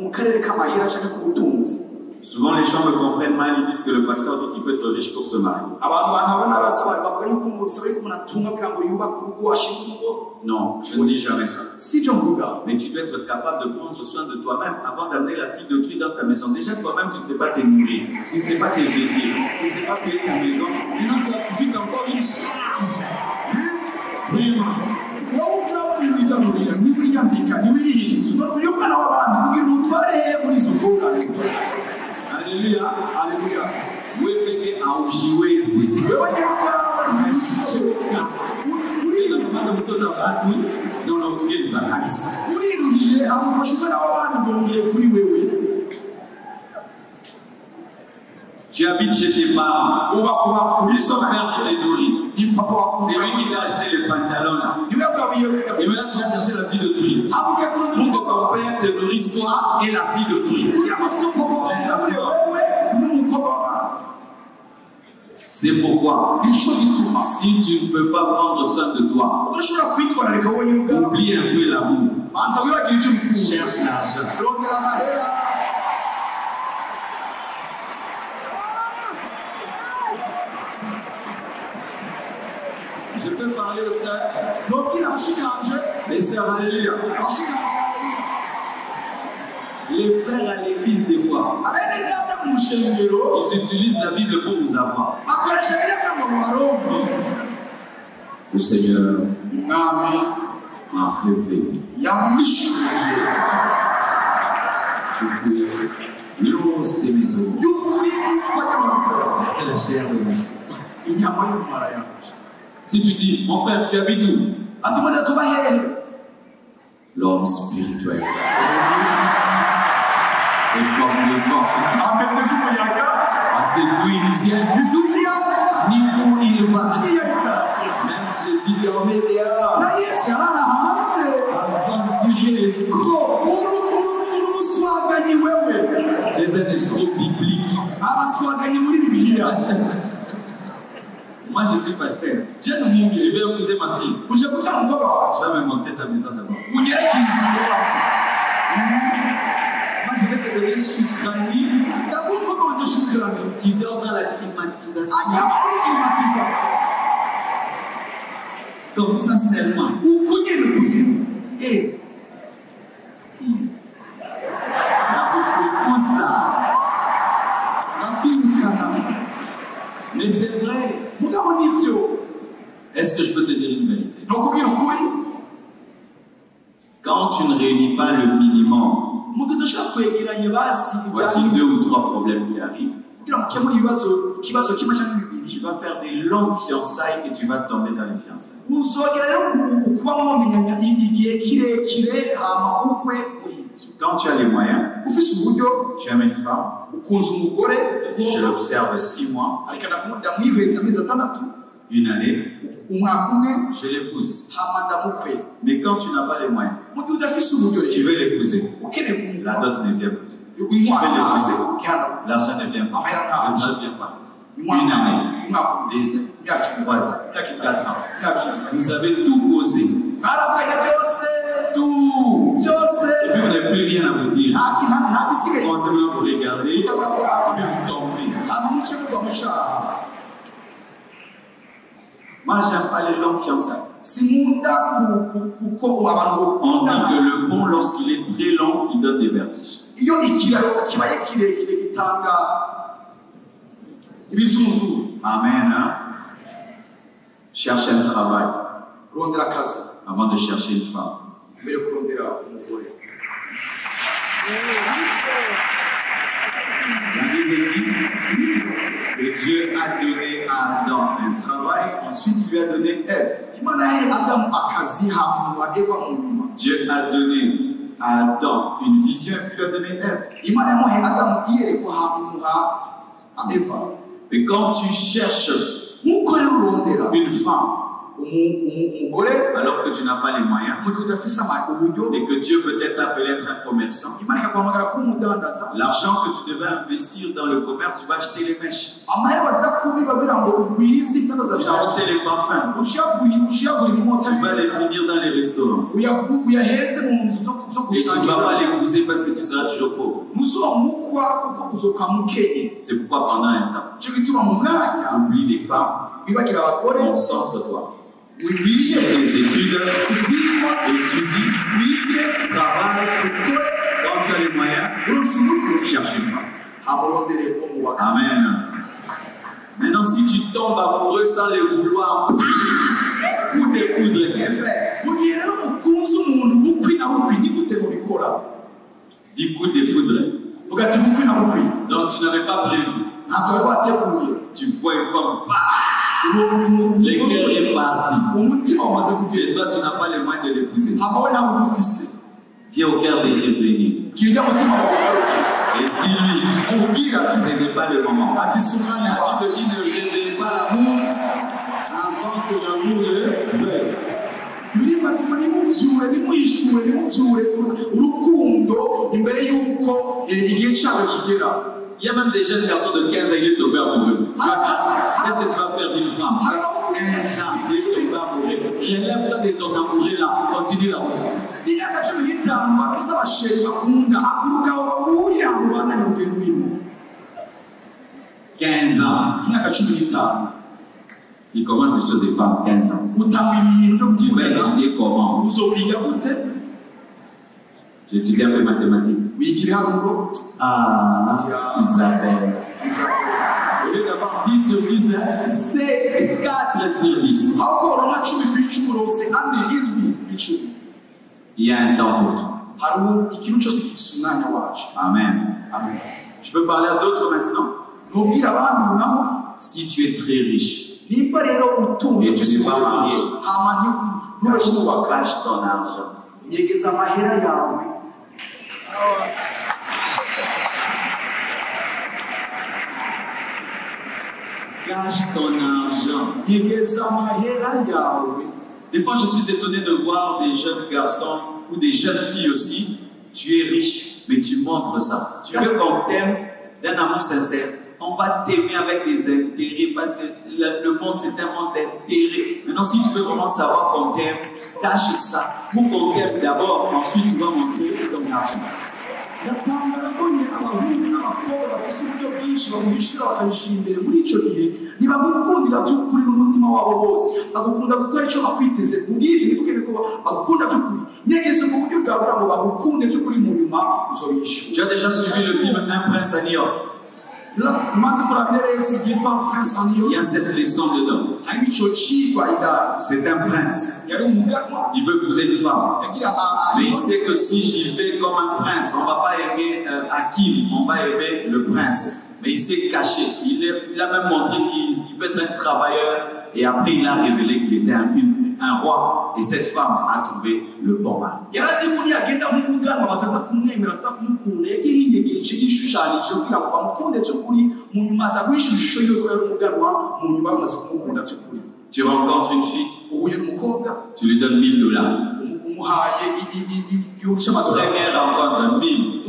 mu karere k'amahera cyangwa k'ubutunzi Souvent les gens me comprennent mal, ils disent que le pasteur dit qu'il faut être riche pour se marier. abantu banabona basaba bavuga yuko umuntu bisaba yuko umuntu atunga kugira ngo yubake urugo ashinga urugo Non, je ne dis jamais ça. si byo mvuga Mais tu dois être capable de prendre soin de toi-même avant d'amener la fille d'autrui dans ta maison. Déjà, toi-même, tu ne sais pas te nourrir, tu ne sais pas te vêtir, tu ne sais pas payer ta maison. Maintenant, tu as juste encore une charge. Vraiment. wowe urabona ibiganurira n'iwiyambika n'iwirinzi uyu mwana w'abantu kugira ngo utware muri izo ngorane Alléluia. aleluya Wewe peke haujiwezi. wewe ni Unaweza kupata mtoto wa watu na unaongeza kabisa. uriruhije amufashe umwana w'abantu ngongeye kuri wewe Tu habites chez tes parents. C'est son père qui les nourrit. C'est lui qui t'a acheté les pantalons là. Et maintenant tu vas chercher la vie d'autrui. Pour que ton père te nourrisse toi et la vie d'autrui. C'est pourquoi, si tu ne peux pas prendre soin de toi, oublie un peu l'amour. Cherche l'argent. Je peux parler aux sœurs. Les sœurs, alléluia. Les frères à l'église, des fois, ils utilisent la Bible pour vous avoir. Le Seigneur m'a révélé. L'os des maisons. La chair de vie. Si tu dis, mon frère, tu habites où? L'homme spirituel. Et comme le vent. C'est d'où il vient. Ni où il va. Même Jésus est en médias. Aventurier escroc. Les escrocs bibliques. Moi, je suis pasteur. Je vais épouser ma fille. Tu vas me montrer ta maison d'abord. Moi, je vais te donner Choukrani. Qui dort dans la climatisation. Comme ça seulement. Et mais c'est vrai. Est-ce que je peux te dire une vérité? Quand tu ne réunis pas le minimum, voici 2 ou 3 problèmes qui arrivent. Tu vas faire des longues fiançailles et tu vas tomber dans les fiançailles. Quand tu as les moyens, tu aimes une femme, je l'observe 6 mois, 1 année, je l'épouse. Mais quand tu n'as pas les moyens, tu veux l'épouser, la dot ne vient pas. Tu veux l'épouser, l'argent ne vient pas, le droit ne vient pas. 1 année, 2 ans, 3 ans, 4 ans. Vous avez tout posé. Tout. Et puis vous n'avez plus rien à vous dire. Commencez maintenant à vous regarder et vous tomber. Moi, j'aime pas les longues fiançailles. On dit que le pont, lorsqu'il est très long, il donne des vertiges. Amen. Hein? Cherche un travail avant de chercher une femme. La Bible dit que Dieu a donné à Adam un travail, ensuite il lui a donné Ève. Dieu a donné à Adam une vision et puis lui a donné Ève. Mais quand tu cherches une femme, alors que tu n'as pas les moyens et que Dieu peut t'être appelé à être un commerçant, l'argent que tu devais investir dans le commerce, tu vas acheter les mèches, tu vas acheter les parfums, tu vas les finir dans les restaurants et tu ne vas pas l'épouser parce que tu seras toujours pauvre. C'est pourquoi pendant un temps, oublie les femmes, concentre-toi sur tes études, étudie, travaille, quand tu as les moyens, cherche une femme. Amen. Maintenant, si tu tombes amoureux sans le vouloir, coup de foudre, qu'est-ce que faire? 10 coups de foudre. Donc tu n'avais pas prévu. Tu vois une femme, le cœur est parti. Et toi, tu n'as pas les moyens de l'épouser. Tu es au cœur de revenir. Et dis dis-lui, ce n'est pas le moment. La Bible dit ne révélez pas l'amour avant que l'amour le veuille. Il y a même des jeunes garçons de 15 ans qui tombent amoureux. Qu'est-ce que tu vas faire d'une femme? 15 ans, tu es tombé amoureux. Relève-toi de ton amoureux là, continue la route. 15 ans. Tu commences les choses des femmes, 15 ans. Tu vas étudier comment? Tu étudies un peu mathématiques. Ah, Isabelle. Au lieu d'avoir 10 sur 10, c'est 4 sur 10. Il y a un temps pour tout. Amen. Je peux parler à d'autres maintenant? Si tu es très riche et tu n'es pas marié, cache ton argent. Cache ton argent. Des fois, je suis étonné de voir des jeunes garçons ou des jeunes filles aussi. Tu es riche, mais tu montres ça. Tu veux qu'on t'aime d'un amour sincère. On va t'aimer avec des intérêts parce que le monde c'est un monde d'intérêts. Maintenant, si tu veux vraiment savoir qu'on t'aime, cache ça. Pour qu'on t'aime d'abord, ensuite tu vas montrer ton argent. Tu as déjà suivi le film Un prince à New York? Il y a cette leçon dedans. C'est un prince. Il veut épouser une femme. Mais il sait que si j'y vais comme un prince, on ne va pas aimer Hakim, on va aimer le prince. Mais il s'est caché. Il a même montré qu'il peut être un travailleur. Et après, il a révélé qu'il était un roi. Et cette femme a trouvé le bon mari. Tu rencontres une fille, tu lui donnes $1000. Première rencontre, 1000.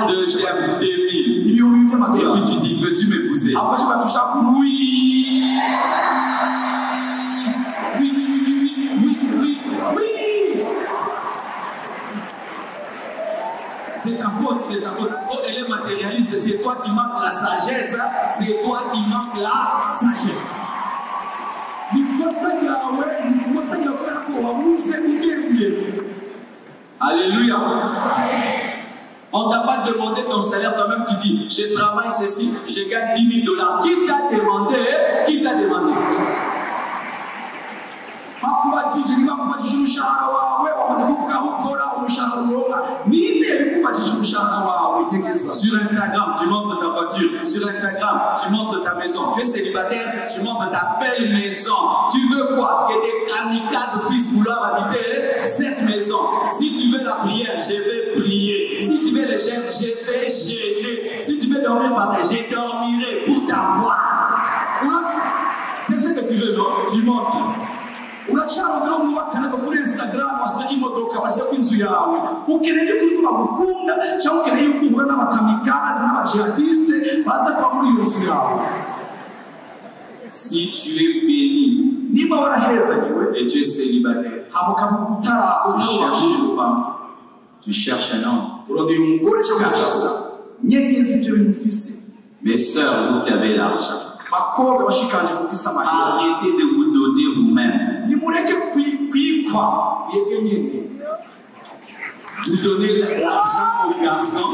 Deuxième, 2000. Et puis tu dis, veux-tu m'épouser? Oui. C'est ta faute, c'est ta faute. Oh, elle est matérialiste, c'est toi qui manques la sagesse, c'est toi qui manques la sagesse. Alléluia. On ne t'a pas demandé ton salaire, toi-même tu dis, je travaille ceci, je gagne $10 000. Qui t'a demandé? Qui t'a demandé? Sur Instagram, tu montres ta voiture. Sur Instagram, tu montres ta maison. Tu es célibataire, tu montres ta belle maison. Tu veux quoi? Que des kamikazes puissent vouloir habiter cette maison. Si tu veux la prière, je vais prier. Si tu veux le jeûne, je vais jeûner. Si tu veux dormir par terre, je dormirai pour t'avoir. C'est ce que tu veux, non? Tu montres. urashaka mubakana kuri Instagram wasaki imodoka wasaki inzu yawe ukeneye ko bagukunda cyangwa ukeneye ko uhura n'abakamikazi n'abajihadiste baza kwa muri iyo nzu yawe. Si tu es béni et tu es célibataire, tu cherches une femme, tu cherches un homme, cache ça. Mes sœurs, vous qui avez l'argent, arrêtez de vous donner vous-même. Vous donnez l'argent au garçon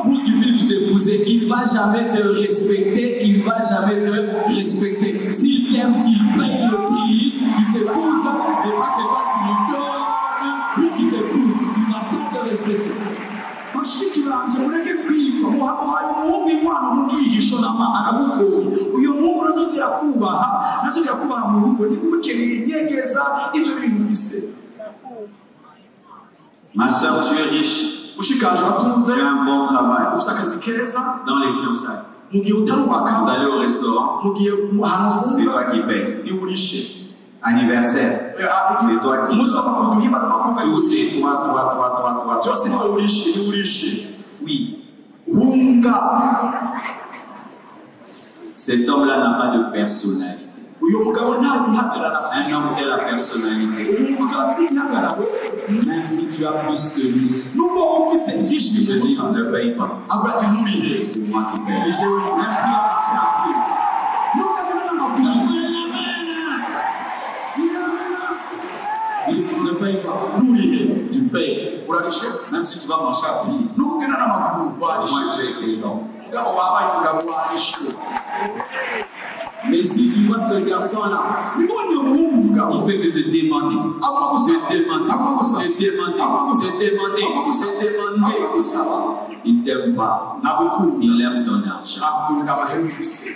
pour qu'il puisse vous épouser. Il ne va jamais te respecter, il ne va jamais te respecter. S'il t'aime, qu'il paye le prix, qu'il t'épouse, et pas que toi tu lui donnes pour qu'il t'épouse. Il ne va pas te respecter. Ma soeur, tu es riche. ushikaje watunze tu as un bon travail. ufite akazi keza Dans les fiançailles, mu gihe utarubaka vous allez au restaurant, mu gihe ahantu c'est uvuga toi qui payes. ni urishe Anniversaire, c'est toi qui umunsi w'amakuru duhimbaza amavuga tout yose c'est toi. byose ni wowe urishe ni urishe Oui, hunga cet homme-là n'a pas de personnalité. uyu mugabo nta gihagarara Un homme qui a la personnalité, uyu mugabo afite igihagararo même si tu as plus que lui, nubwo wowe ufite byinshi je te dis, bigufa ne paye pas. avuga ati nturihe C'est moi qui paye. merci Ne paye pas. nturihe Tu payes. urarishe Même si tu vas marcher à pied. nubwo ugenda n'amaguru warishe Moi, tu es payant. mugabo wabaye umugabo warishe Mais si tu vois ce garçon-là, nibonye umuhungu mugabo il fait que te demander. agomba Se gusaba demander. agomba gusaba Se demander. Se demander. Se agomba demander. gusaba Il ne t'aime pas. ntabwo Il aime ton argent. akunda amahera ufise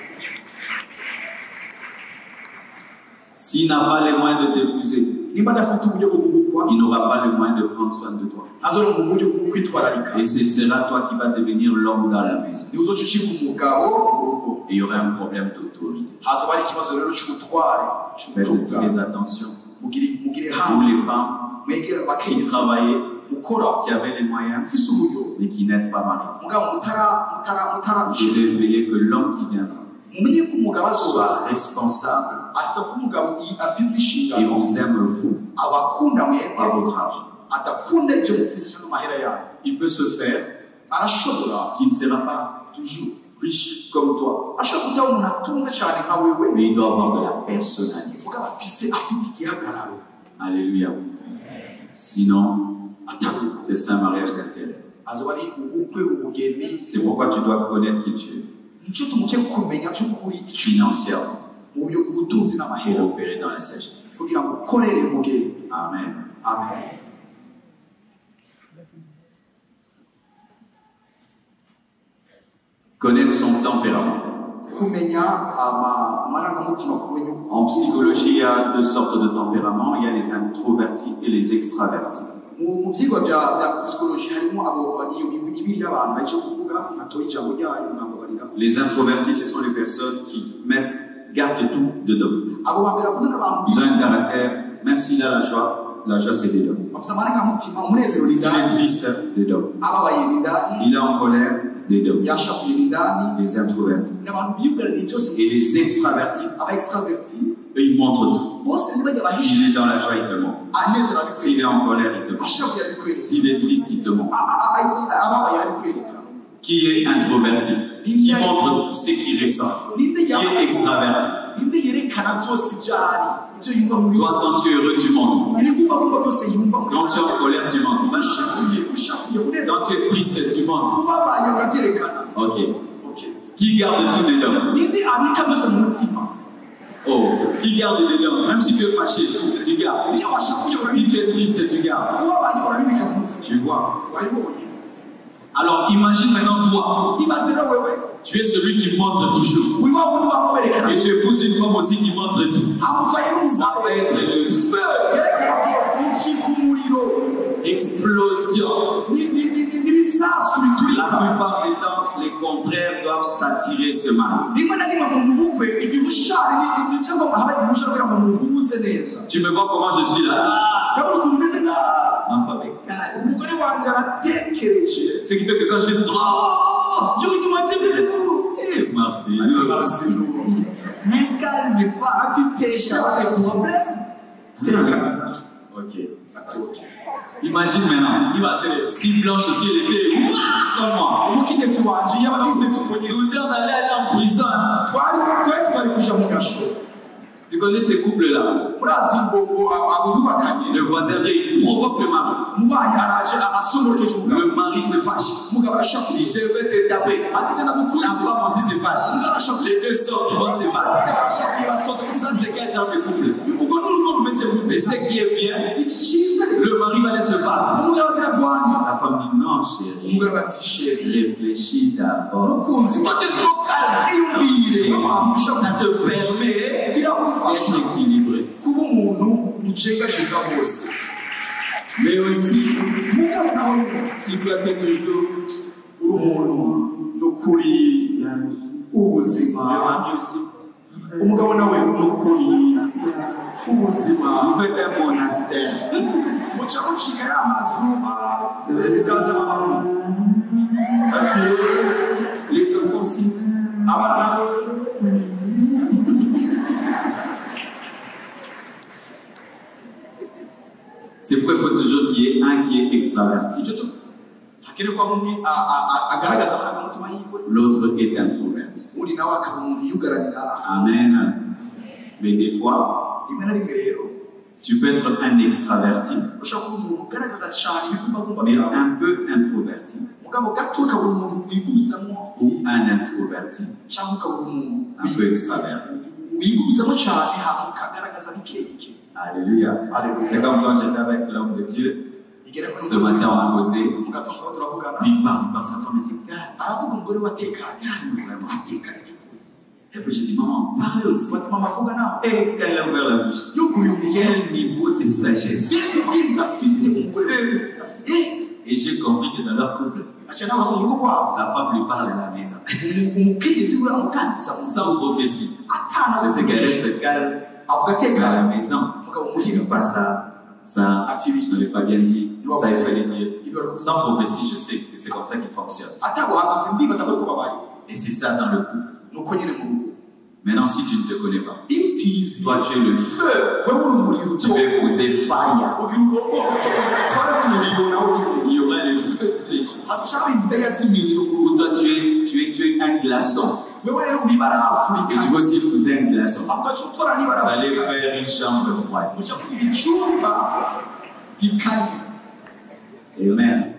S'il n'a pas les moyens de t'épouser, nimba adafite uburyo bwo kugukwa il n'aura pas les moyens de prendre soin de toi. azoronka uburyo bwo kwitwararika Et ce sera toi qui vas devenir l'homme dans la maison. niwe uzoca ucika umugabo mu rugo Et il y aura un problème d'autorité. hazoba hari ikibazo rero c'ubutware Faites c'ubutunga très attention. mugire Vous hamwe les femmes mwegere qui abakenyezi travaillaient, mukora qui avaient les moyens, ufise uburyo mais qui n'êtes pas mariés. mugabo Je mutaraje vais veiller que l'homme qui viendra mumenye ko umugabo azoba soit responsable aza ko umugabo afite et inshingano vous aime vous, abakunda pas mwebwe votre argent. adakunda ivyo mufise canke amahera yayo Il peut se faire arashobora qu'il ne sera pas toujours riche comme toi, ashobora kujya umuntu atunze cyane nka wewe mais il doit avoir de la personnalité. mugabo afite igihagararo Alléluia. Sinon, c'est un mariage d'intérêt. azoba ari ubukwe ubugeni C'est pourquoi tu dois connaître qui tu es, nicyo tumuke kumenya by'ukuri financièrement, mu buryo bw'ubutunzi n'amahera pour opérer dans la sagesse. kugira ngo ukorere umugeni Amen. amen Connaître son tempérament. kumenya amarangamutima kumenya En psychologie, il y a deux sortes de tempéraments. Il y a les introvertis et les extravertis. mu byigwa bya psychologie harimo abo iyo migwi ibiri y'abantu icyo kuvuga atoye ijambo ryayo mwababarira Les introvertis, ce sont les personnes qui gardent tout dedans. abo bambere bavuze n'abantu Ils ont un caractère, même s'il a la joie c'est dedans. bafite amarangamutima umunezero S'il n'indani est triste, dedans. ababaye n'indani Il est en colère, dedans. yashavuye n'indani Les introvertis. n'abantu biyugaraniye byose Et les extravertis, aba extraverti eux, ils montrent tout. bose ntibajya bahisha S'il est dans la joie, il te montre. anezero ari S'il est en colère, il te montre. ashavuye ari kwereka S'il est triste, il te montre. ababaye ari kwereka Qui est introverti, qui montre ce qu'il ressent, ninde qui est extraverti. ninde yerekana byose ibyo ari ibyo yumva muri Toi, quand tu es heureux, tu montres. ibigomba kumva byose yumva muri Quand tu es en colère, tu montres. ushavuye unezero Quand tu es triste, tu montres. ubabaye urabyerekana Ok. okay Qui garde tout dedans? ninde abika byose mu mutima Oh, qui garde dedans? Même si tu es fâché, tu gardes. niyo washavuye Si urabika tu es triste, tu gardes. ubabaye urabika mu mutima Tu vois. wabibonye Alors imagine maintenant toi, ibaze rero wewe tu es celui qui montre toujours. wiwa wundi wamwerekana Et tu épouses une femme aussi qui montre tout. amuvaye Ça va être le feu, umuriro explosion. n'ibisasu biturika La plupart des temps, les contraires doivent s'attirer ce mal. rimwe na rimwe mu bukwe igihushari cyangwa haba igihusha kugira ngo muhuze neza Tu me vois comment je suis là? urabona ukuntu umeze nkaho Ma femme est calme. umugore wanjye aratekereje Ce qui fait que quand je trop, cyo gituma ngejeje merci. mais calme-toi atitesha les problèmes Ok. Imagine maintenant, si Blanche aussi elle était comme moi. umukenyezi wanje yaba yumvise ukuntu Nous deux on allait aller en prison. twese bari kuja mu gasho Tu connais ces couples-là? murazi ngo abubakanye Le voisin vient, il provoque le mari. umubanyi araje asomorokeje umugabo Le mari se fâche. umugabo Il arashafuye dit, je vais te taper. atigenda La gukunda femme aussi se fâche. Les deux sortent, ils vont se battre. arashafuye basoza Ça, c'est quel genre de couple? ubwo n'urugo rumeze gute Et ce qui est bien, icyiza le mari va aller se battre. umugabo atirarwanya La femme dit, non, chérie, umugabo ati sheri réfléchis d'abord. umukunzi Toi, tu es trop calme. iyumvire wamushafuye Ça te permet biragufasha d'être équilibré. kuba umuntu ucengacenga hose Mais aussi, mugabo nawe si tu as toujours umuntu n'ukuri ubuzima mari aussi, umugabo nawe n'ukuri ubuzima vous faites un monastère. muca mucika y'amazu dada ati Les enfants aussi. abana C'est pourquoi il faut toujours qu'il y ait un qui est extraverti. hakenerwa umwe agaragaza amarangamutima yiwe L'autre est introverti. undi nawe akaba umuntu yugaranira Amen. Mais des fois, rimwe na rimwe rero tu peux être un extraverti, ushobora kuba umuntu ugaragaza cyane ibigumbagumba mais byawe un peu introverti. mugabo gato ukaba umuntu wigumizamo Ou un introverti, cyangwa ukaba umuntu un peu extraverti. wigumizamo cyane hanyuma ukagaragaza bike bike Alléluia. C'est comme quand j'étais avec l'homme de Dieu. igera kuri Ce matin, on a causé. mu gatondo turavugana Puis il parle, sa femme dit, regarde, aravuga umugore watekanye vraiment. atekanye Et puis j'ai dit, maman, parle aussi. bati mama avuga nawe Et quand elle a ouvert la bouche, yuguruye umugore quel niveau de sagesse. ubwiza afite umugore afite Et j'ai compris que dans leur couple, aca nawe mu rugo rwabo sa femme lui parle à la maison. umubwirizi we amuganiriza mu Sans prophétie. atana Je sais qu'elle reste calme avuga à la atekanye maison. umugabo Il muhira n'y a pas ça, ati je ne l'ai pas bien dit, ça il fallait dire. ibyo Sans prophétie, je sais que c'est comme ça qu'il fonctionne. ataguhagaze ndibaza ko ariko babaye Et c'est ça dans le couple. nuko nyine mu rugo Maintenant, si tu ne te connais pas, iyo utizi toi tu es le feu, wewe uri umuriro tu peux poser fire. ugira ubwoko ukora umuriro nawe Il y aura le feu tous les jours. hashaka imbeya z'imiriro Ou toi tu es un glaçon. wewe rero uri barafurika Et tu peux aussi épouser un glaçon. agaca ukora niba Vous allez faire une chambre froide. uca kugira icyumba gikanye Amen.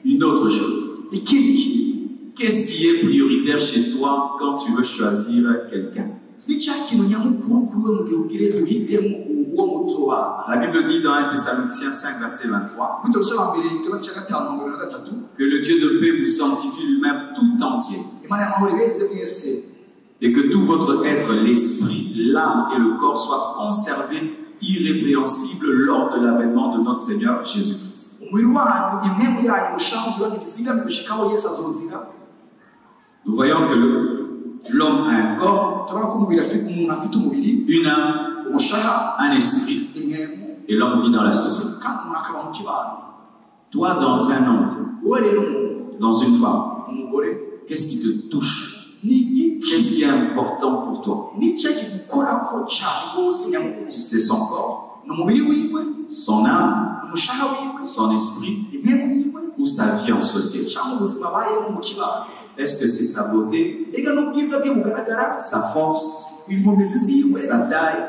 Une autre chose. ikindi kintu Qu'est-ce qui est prioritaire chez toi quand tu veux choisir quelqu'un? ni cya kintu nyamukuru kuri we mu gihe ugire duhitemo uwo muzoba La Bible dit dans 1 Thessaloniciens 5, verset 23, bityo gusaba mbere ikibazo cya gatanu mirongo na gatatu que le Dieu de paix vous sanctifie lui-même tout entier, imana y'amahoro ibeze mwese et que tout votre être, l'esprit, l'âme et le corps soient conservés irrépréhensibles lors de l'avènement de notre Seigneur Jésus-Christ. umubiri wanyu impemu yanyu mushaka kugira ngo ibizigamire gushikaho yesu azozira Nous voyons que l'homme a un corps, turabona ko umubiri umuntu afite umubiri une âme, umushaha un esprit, impemu et l'homme vit dans la société. kandi umuntu akaba mu kibano Toi, dans un homme, wowe rero umuntu dans une femme, umugore qu'est-ce qui te touche? ni igiki Qu'est-ce qui est important pour toi? nicyo kigukorako cyane rwose nyamukuru C'est son corps, ni umubiri wiwe son âme, ni umushaha wiwe son esprit impemu yiwe ou sa vie en société. cyangwa ubuzima abayemo mu kibano Est-ce que c'est sa beauté, reka n'ubwiza bwe bugaragara sa force, inkomezi ziwe sa taille?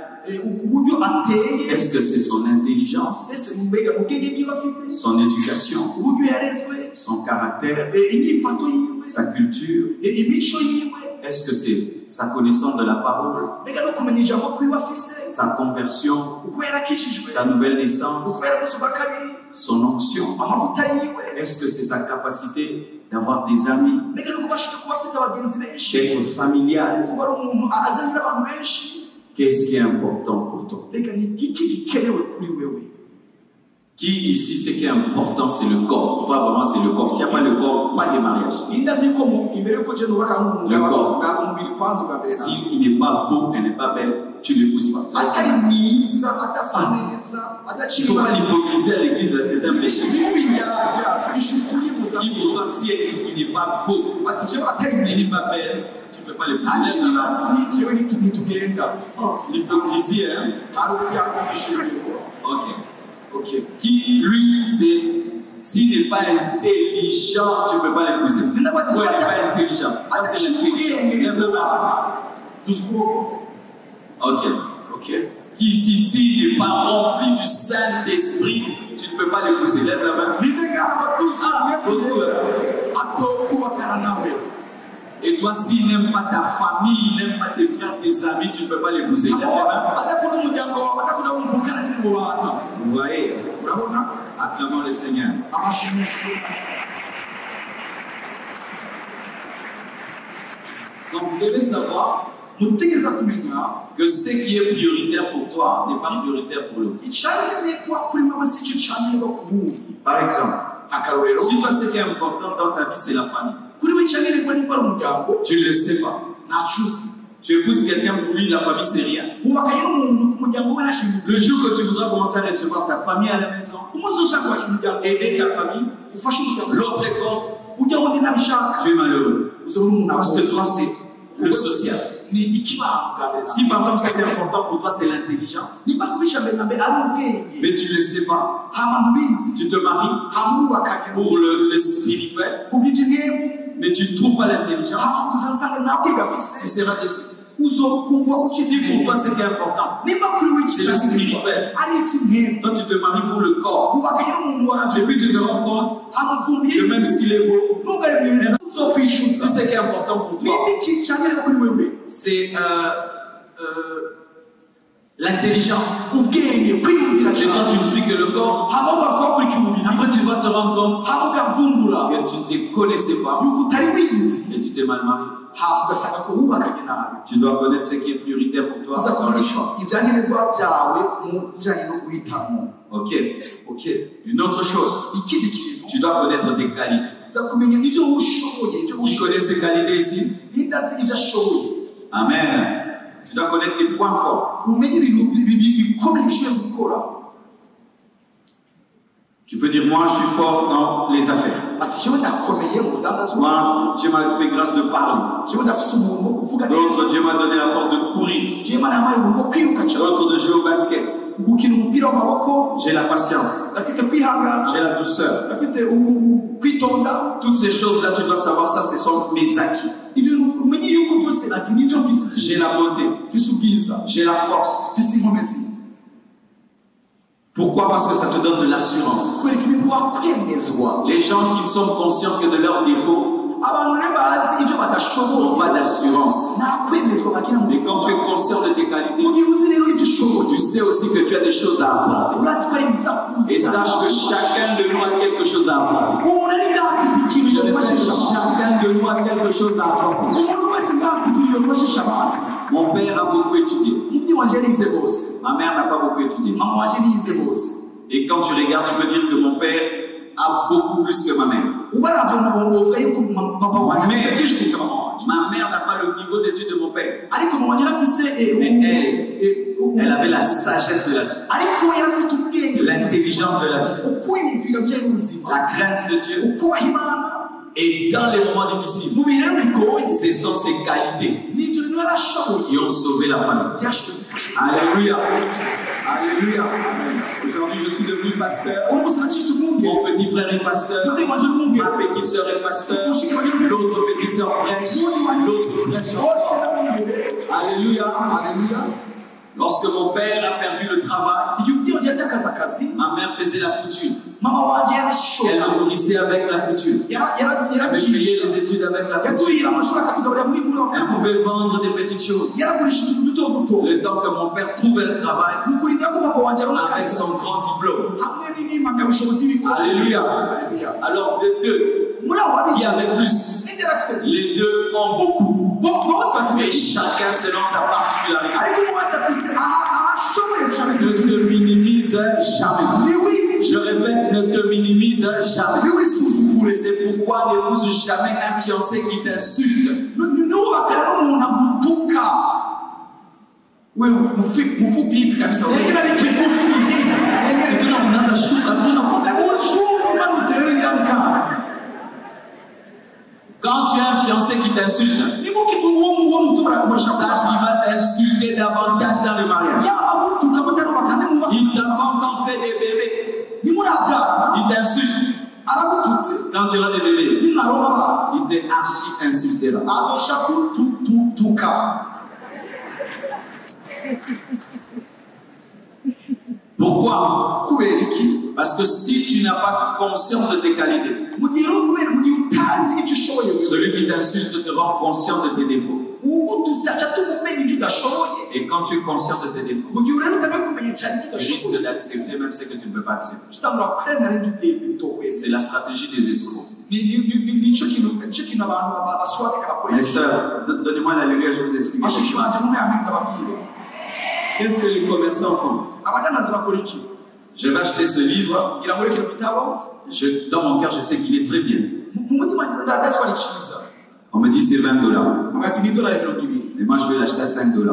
uburyo ateye Est-ce que c'est son intelligence, ese mbega mu bwenge bwiwe afite son éducation, uburyo yarezwe son caractère, inyifato yiwe sa culture? imico yiwe Est-ce que c'est sa connaissance de la parole, reka no kumenya ijambo kwiwe afise sa conversion, uko yarakijijwe sa nouvelle naissance, uko yarakoze ubwa kabiri son onction? amavuta yiwe Est-ce que c'est sa capacité d'avoir des amis, reka no kubashije kuba afite abagenzi benshi d'être familial? kuba ari umuntu azanira abantu benshi Qu'est-ce qui est important pour toi? reka ni iki gikenewe kuri wewe Qui ici, ce qui est important, c'est le corps? Pas vraiment, c'est le corps. S'il n'y a pas le corps, pas de mariage. indazi ko imbere yuko je nubaka umubiri kwanza ubwa mbere S'il n'est pas beau, elle n'est pas belle, tu ne l'épouses pas. atari mwiza adasa neza Il ne adacira faut pas l'hypocrisie à l'église, c'est un péché. n'ibiyarya ishukuri muza Il faut si il n'est pas beau, ati je atari il n'est mwiza pas belle, tu ne peux pas l'épouser. ashira jewe nitugenda L'hypocrisie, hein? hari ubyakishije Ok. Qui, lui, c'est. S'il n'est pas intelligent, tu ne peux pas l'épouser. Ou elle n'est pas intelligent. Ça, c'est l'intelligence. Ok. Qui ici, s'il n'est pas rempli du Saint-Esprit, tu ne peux pas l'épouser. Lève la main. Et toi, s'il n'aime pas ta famille, il n'aime pas tes frères, tes amis, tu ne peux pas l'épouser. Lève la main. Vous voyez, acclamons le Seigneur. Donc vous devez savoir mutegereza kumenya que ce qui est prioritaire pour toi n'est pas prioritaire pour l'autre. icyanirwa kuri mwe si cyo cyanirwa ku wundi. Par exemple, akarorero si toi ce qui est important dans ta vie c'est la famille, kuri we cyanirwa niba ari umuryango tu ne le sais pas. ntacuzi. Tu épouses quelqu'un pour lui, la famille c'est rien. wubakanye n'umuntu ku muryango we nashinzwe. Le jour que tu voudras commencer à recevoir ta famille à la maison, umunsi ushaka kubaka umuryango aider ta famille, ufashe umuryango l'autre est contre, ujya wundi ntabishaka tu es malheureux. uzabona umuntu Parce que toi c'est le social. ni ikibanga. Si par exemple ce qui est important pour toi c'est l'intelligence, niba kubisha mbere na mbere ari ubwenge mais tu ne le sais pas, hama mubizi tu te maries hamubakanye pour le spirituel, kubw'ibyo mwebwe mais tu ne trouves pas l'intelligence, hama uzasanga nta bwenge tu afise seras déçu. uzokumva Si ukizi. pour toi ce qui est important, niba kuri we c'est le spirituel, ari icy'umwembe toi tu te maries pour le corps, wubakanye n'umuntu et waravye puis tu te rends compte hama uvumbuye que même s'il est beau, nubwo ari mwiza si uzokwishyuza. ce qui est important pour toi, niba iki cyanirwa kuri wewe c'est l'intelligence. ubwenge kwiyumvira Et quand cyane tu ne suis que le corps, hama ugakora kuri kimubiri après tu vas te rendre compte hama ukavumbura que tu ne te connaissais pas yuko utari wizi et tu t'es mal marié. hama ugasanga ko wubakanye nabi. Tu dois connaître ce qui est prioritaire pour toi uza dans le kumenya choix. ibyankenerwa byawe mu bijyanye no guhitamo. Ok. Okay. Une autre chose, ikindi kintu tu dois connaître tes qualités. uza kumenya ibyo ushoboye ibyo Qui connaît ses qualités ici? n'indazi ibyo ashoboye Amen. Tu dois connaître tes points forts. umenye ibintu bikomeye ushoboye gukora. Tu peux dire, moi je suis fort dans les affaires. ati jewe ndakomeye mu budandazo Moi, Dieu m'a fait grâce de parler. jewe ndafite umuntu wo kuvuga neza L'autre, Dieu m'a donné la force de courir. jewe imana yampaye umuntu wo kwiruka cyane L'autre, de jouer au basket. gukina umupira w'amaboko J'ai la patience. ndafite kwihangana J'ai la douceur. ndafite kwitonda. Toutes ces choses-là, tu dois savoir, ça, ce sont mes acquis. ibyo umenye yuko byose ati nibyo mfite. J'ai la beauté. mfise ubwiza J'ai la force. mfise inkomezi. Pourquoi? Parce que ça te donne de l'assurance. kwereka ibintu wakwemezwa. Les gens qui ne sont conscients que de leurs défauts abantu rero bazi ibyo n'ont badashoboye pas d'assurance. nta kwemezwa bagira mu Mais quand tu buzima. es conscient de tes qualités, mu gihe uzi rero ibyo ushoboye tu sais aussi que tu as des choses à apporter. urazi ko ari ibizakuza. Et sache que chacun de nous a quelque chose à apporter. umuntu ari ngafite ikintu Je yofashisha répète, chacun de nous a quelque chose à apporter. umuntu wese ngafite ikintu yofashisha abantu. Mon père a beaucoup étudié. umubyeyi wanje yarize bose, Ma mère n'a pas beaucoup étudié. mama wanje yize bose. Et quand tu regardes, tu peux dire que mon père a beaucoup plus que ma mère. ubaravye wovuga yuko papa wanje Mais afite byinshi kuruta mama wanje. ma mère n'a pas le niveau d'études de mon père. ariko mama wanje yarafise Elle avait la sagesse de la vie, ariko yarafite ubwenge, l'intelligence de la vie, ukwiyumvira bye n'ubuzima, la crainte de Dieu. ukubaha imana. Et dans les moments difficiles, mu bihe bigoye ce sont ces qualités n'ibyo bintu yarashoboye qui ont sauvé la famille. byashoboye gufasha. Alléluia. Alléluia. Aujourd'hui, je suis devenu pasteur. ubu gusa nacize umwumbi Mon petit frère est pasteur. umubyeyi wanje n'umwumbi Ma petite sœur est pasteur. umushiki wanje n'umwumbi L'autre petite sœur prêche. L'autre prêche. bose n'umwumbi. Alléluia. Haleluya. Lorsque mon père a perdu le travail, igihe umubyeyi wanje yatakaza akazi, ma mère faisait la couture. mama wanje Elle yarashora me nourrissait avec la couture. Elle me yaragiye payait les études avec la couture. yatuyira amashuri akatugaburira muri bulo. Elle pouvait vendre des petites choses. yaragurishije utuntu duto duto Le temps que mon père trouvait le travail mu kurindira ko papa wanje aronka avec akazi son grand diplôme. hamwe n'impamyabushobozi y'ibikora. Alléluia. Haleluya. Alors, de deux, muri abo babiri qui avait plus? ninde yarafite Les deux ont beaucoup. bose Mais bafite chacun selon sa particularité. ariko umwe wese afite ahashoboye cyane. Ne te minimise jamais. niwe Je répète, ne te minimise jamais. niwe isuzugure. C'est pourquoi n'épouse jamais un fiancé qui t'insulte. nubakana n'umuntu agutuka Wewe mfupi kabisa. yengera ni kigufi yengera Tuna mnaanza shuka, tuna uchungu umanutse rero ingaruka. Quand tu as un fiancé qui t'insulte, nimuke uwo mutura akoresha sache qu'il va t'insulter davantage dans le mariage. yaba agutuka mutarubakane muba Il t'a pas encore fait des bébés. nimurabyara Il t'insulte. aragututse Quand tu auras des bébés, nimwaronka abana il t'archi insultera. azosha kutuka. Pourquoi? kubera iki? Parce que si tu n'as pas conscience de tes qualités, mu gihe rero kubera mu gihe utazi ibyo ushoboye celui qui t'insulte te rend conscient de tes défauts. ugututse aca tumumenya ibyo udashoboye. Et quand tu es conscient de tes défauts, mu gihe rero utabe kumenya Tu risques d'accepter même ce que tu ne peux pas accepter. tutangura kwemera ibyo utokwe C'est la stratégie des escrocs. nicyo kintu abantu baswaka Mes bakoresha sœurs, donnez-moi l'alléluia, je vous explique quelque bashiki chose. banje mumwe hamwe ndababwira Qu'est-ce que les commerçants font? abadanazi bakora iki Je vais acheter ce livre. ngira ngo kino gitabo Dans mon cœur, je sais qu'il est très bien. mu mutima wanjye ndazi ko ari cyiza On me dit c'est 20 $. mugati n'idolari 20 Et moi, je vais l'acheter à 5 $.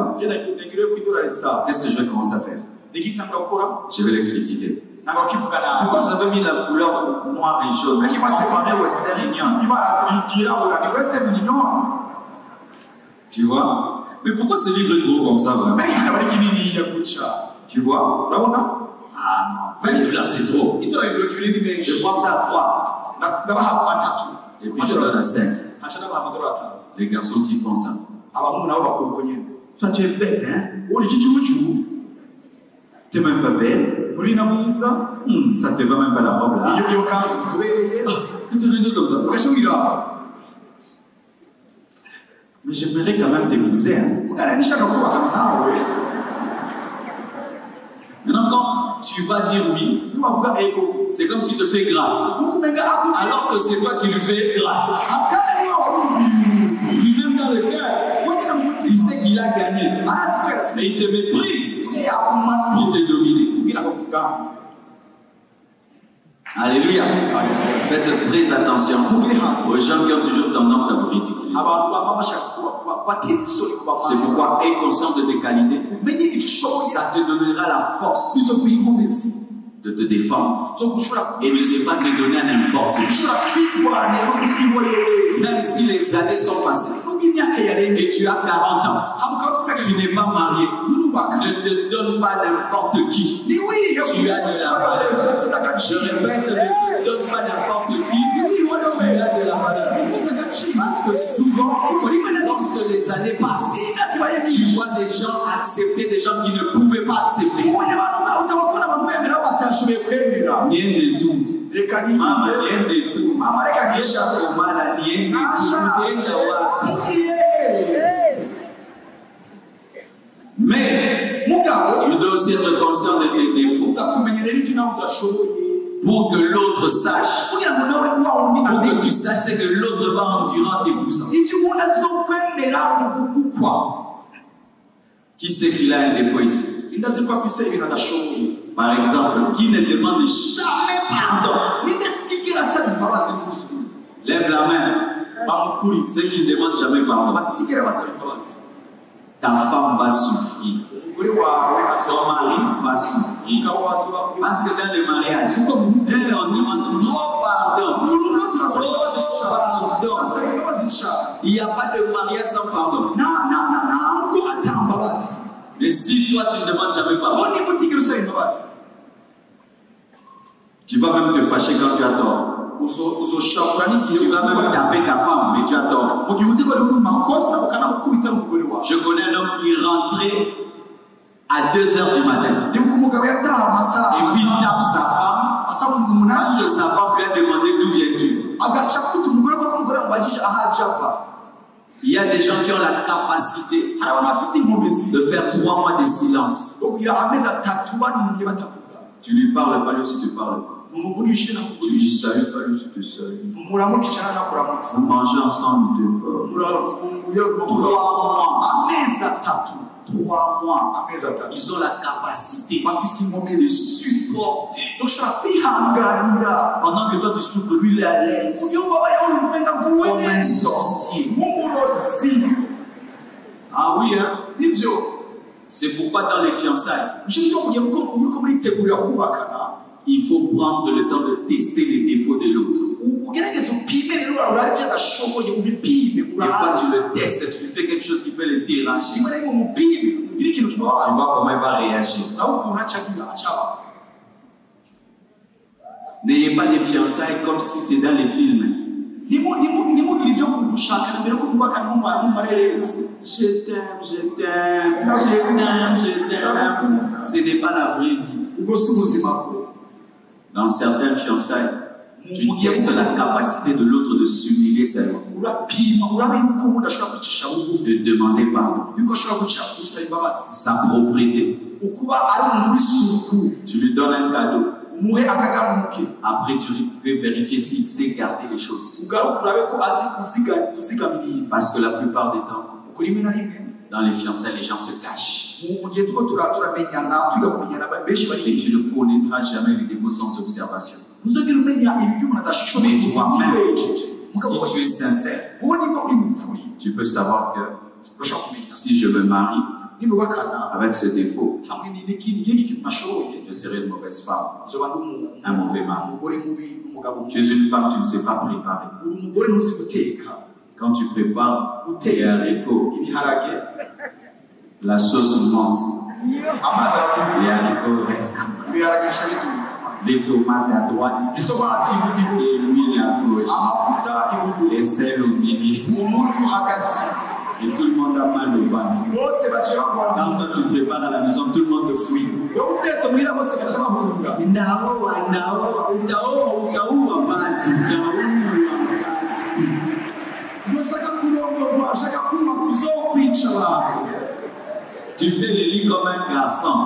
nagiriwe ku idolari star Qu'est-ce que je vais commencer à faire? nigitangura gukora Je vais les critiquer. ntabwo bakivuga nabi Pourquoi vous avez mis la couleur noire et jaune? Comparé Western Union. ibara ryirabura ni western union Tu vois? Mais pourquoi ce livre est gros comme ça, vraiment? mbega ikaba ari kininiya gutya Tu vois? urabona Ah non, 20 $, c'est trop. idolari 20 ni menshi Je prends ça à 3. ndabaha atatu Et puis je donne à 5. haca n'abaha amadolari atanu Les garçons s'y font ça. abahungu nabo bakora uko nyine Toi, tu es bête, hein? uri igicucu Tu n'es même pas belle. uri na mwiza Ça te va même pas la robe là. iyo kanzu itubereye Tu te rideaux comme ça. ugaca wiraba Mais j'aimerais quand même t'épouser, hein? mugana nishaka kubakana nawe Maintenant, quand tu vas dire oui, niwavuga ego c'est comme s'il te fait grâce. ukumenga akugira Alors que c'est toi qui lui fais grâce. akana niyo Il lui donne dans le cœur. wekera mu mutima Il sait qu'il a gagné. arazi ko yatsinze Et il te méprise. yakumana Il te domine. kugira ngo kuganze Alléluia. Faites très attention aux gens qui ont toujours tendance à vous ridiculiser. abantu baba bashaka kubateza isoni C'est pourquoi aie conscience de tes qualités. umenye ibyo ushoboye Ça te donnera la force izo guha inkomezi de te défendre zo gushobora et de ne pas te donner à n'importe qui. ushobora kwirwanira no kutiborera wese Même si les années sont passées nubwo imyaka yarenga et tu as 40 ans, hamukaba ufite tu n'es pas marié, n'urubaka ne te donne pas n'importe qui. ni wiye Tu as de la valeur. ufite Je agaciro répète, ne te donne pas n'importe qui. Tu as de la valeur. Parce que souvent, lorsque les années passent, tu vois des gens accepter des gens qui ne pouvaient pas accepter. Rien de tout. Mama, rien de tout. Déjà, au mal, rien de tout. Déjà, mais, tu dois aussi être conscient de tes défauts. Pour que l'autre sache. Pour que tu saches ce que l'autre va endurer en t'épousant. Qui sait qu'il a un défaut ici? Par exemple, qui ne demande jamais pardon? Lève la main. Ceux qui ne demandent jamais pardon. Ta femme va souffrir. Ton mari va souffrir. Parce que dans le mariage, on demande trop pardon. Il n'y a pas de mariage sans pardon. Mais si toi tu ne demandes jamais pardon, tu vas même te fâcher quand tu as tort. Tu vas même taper ta femme, mais tu as tort. Je connais un homme qui rentrait à 2 h du matin. Et puis il tape sa femme parce que sa femme lui a demandé d'où viens-tu. Il y a des gens qui ont la capacité de faire 3 mois de silence. Tu lui parles pas, lui si tu parles pas. Tu lui salues pas, lui si tu salues. Vous mangez ensemble 2 heures. 3 mois. Ils ont la capacité de supporter. Pendant que toi tu souffres, lui il est à l'aise. Comme un sorcier. Ah oui, hein? C'est pourquoi dans les fiançailles, il faut prendre le temps de tester les défauts de l'autre. Des fois, tu le testes, tu lui fais quelque chose qui peut le déranger. Tu vois comment il va réagir. N'ayez pas des fiançailles comme si c'est dans les films. Je t'aime, je t'aime, je t'aime, je t'aime. Ce n'est pas la vraie vie. Dans certaines fiançailles, Tu testes la capacité de l'autre de s'humilier seulement. De demander pardon. Sa propriété. Tu lui donnes un cadeau. Après, tu veux vérifier s'il sait garder les choses. Parce que la plupart des temps, dans les fiançailles, les gens se cachent. Et tu ne connaîtras jamais les défauts sans observation. Mais toi-même, si tu es sincère, tu peux savoir que si je me marie avec ce défaut, je serai une mauvaise femme, un mauvais mari. Tu es une femme, tu ne sais pas préparer. Quand tu prépares les haricots, la sauce monte, les haricots restent, les tomates à droite, et l'huile à gauche, les sels au milieu. Et tout le monde a mal au ventre. Quand toi tu prépares à la maison, tout le monde te fuit. Tu fais le lit comme un garçon.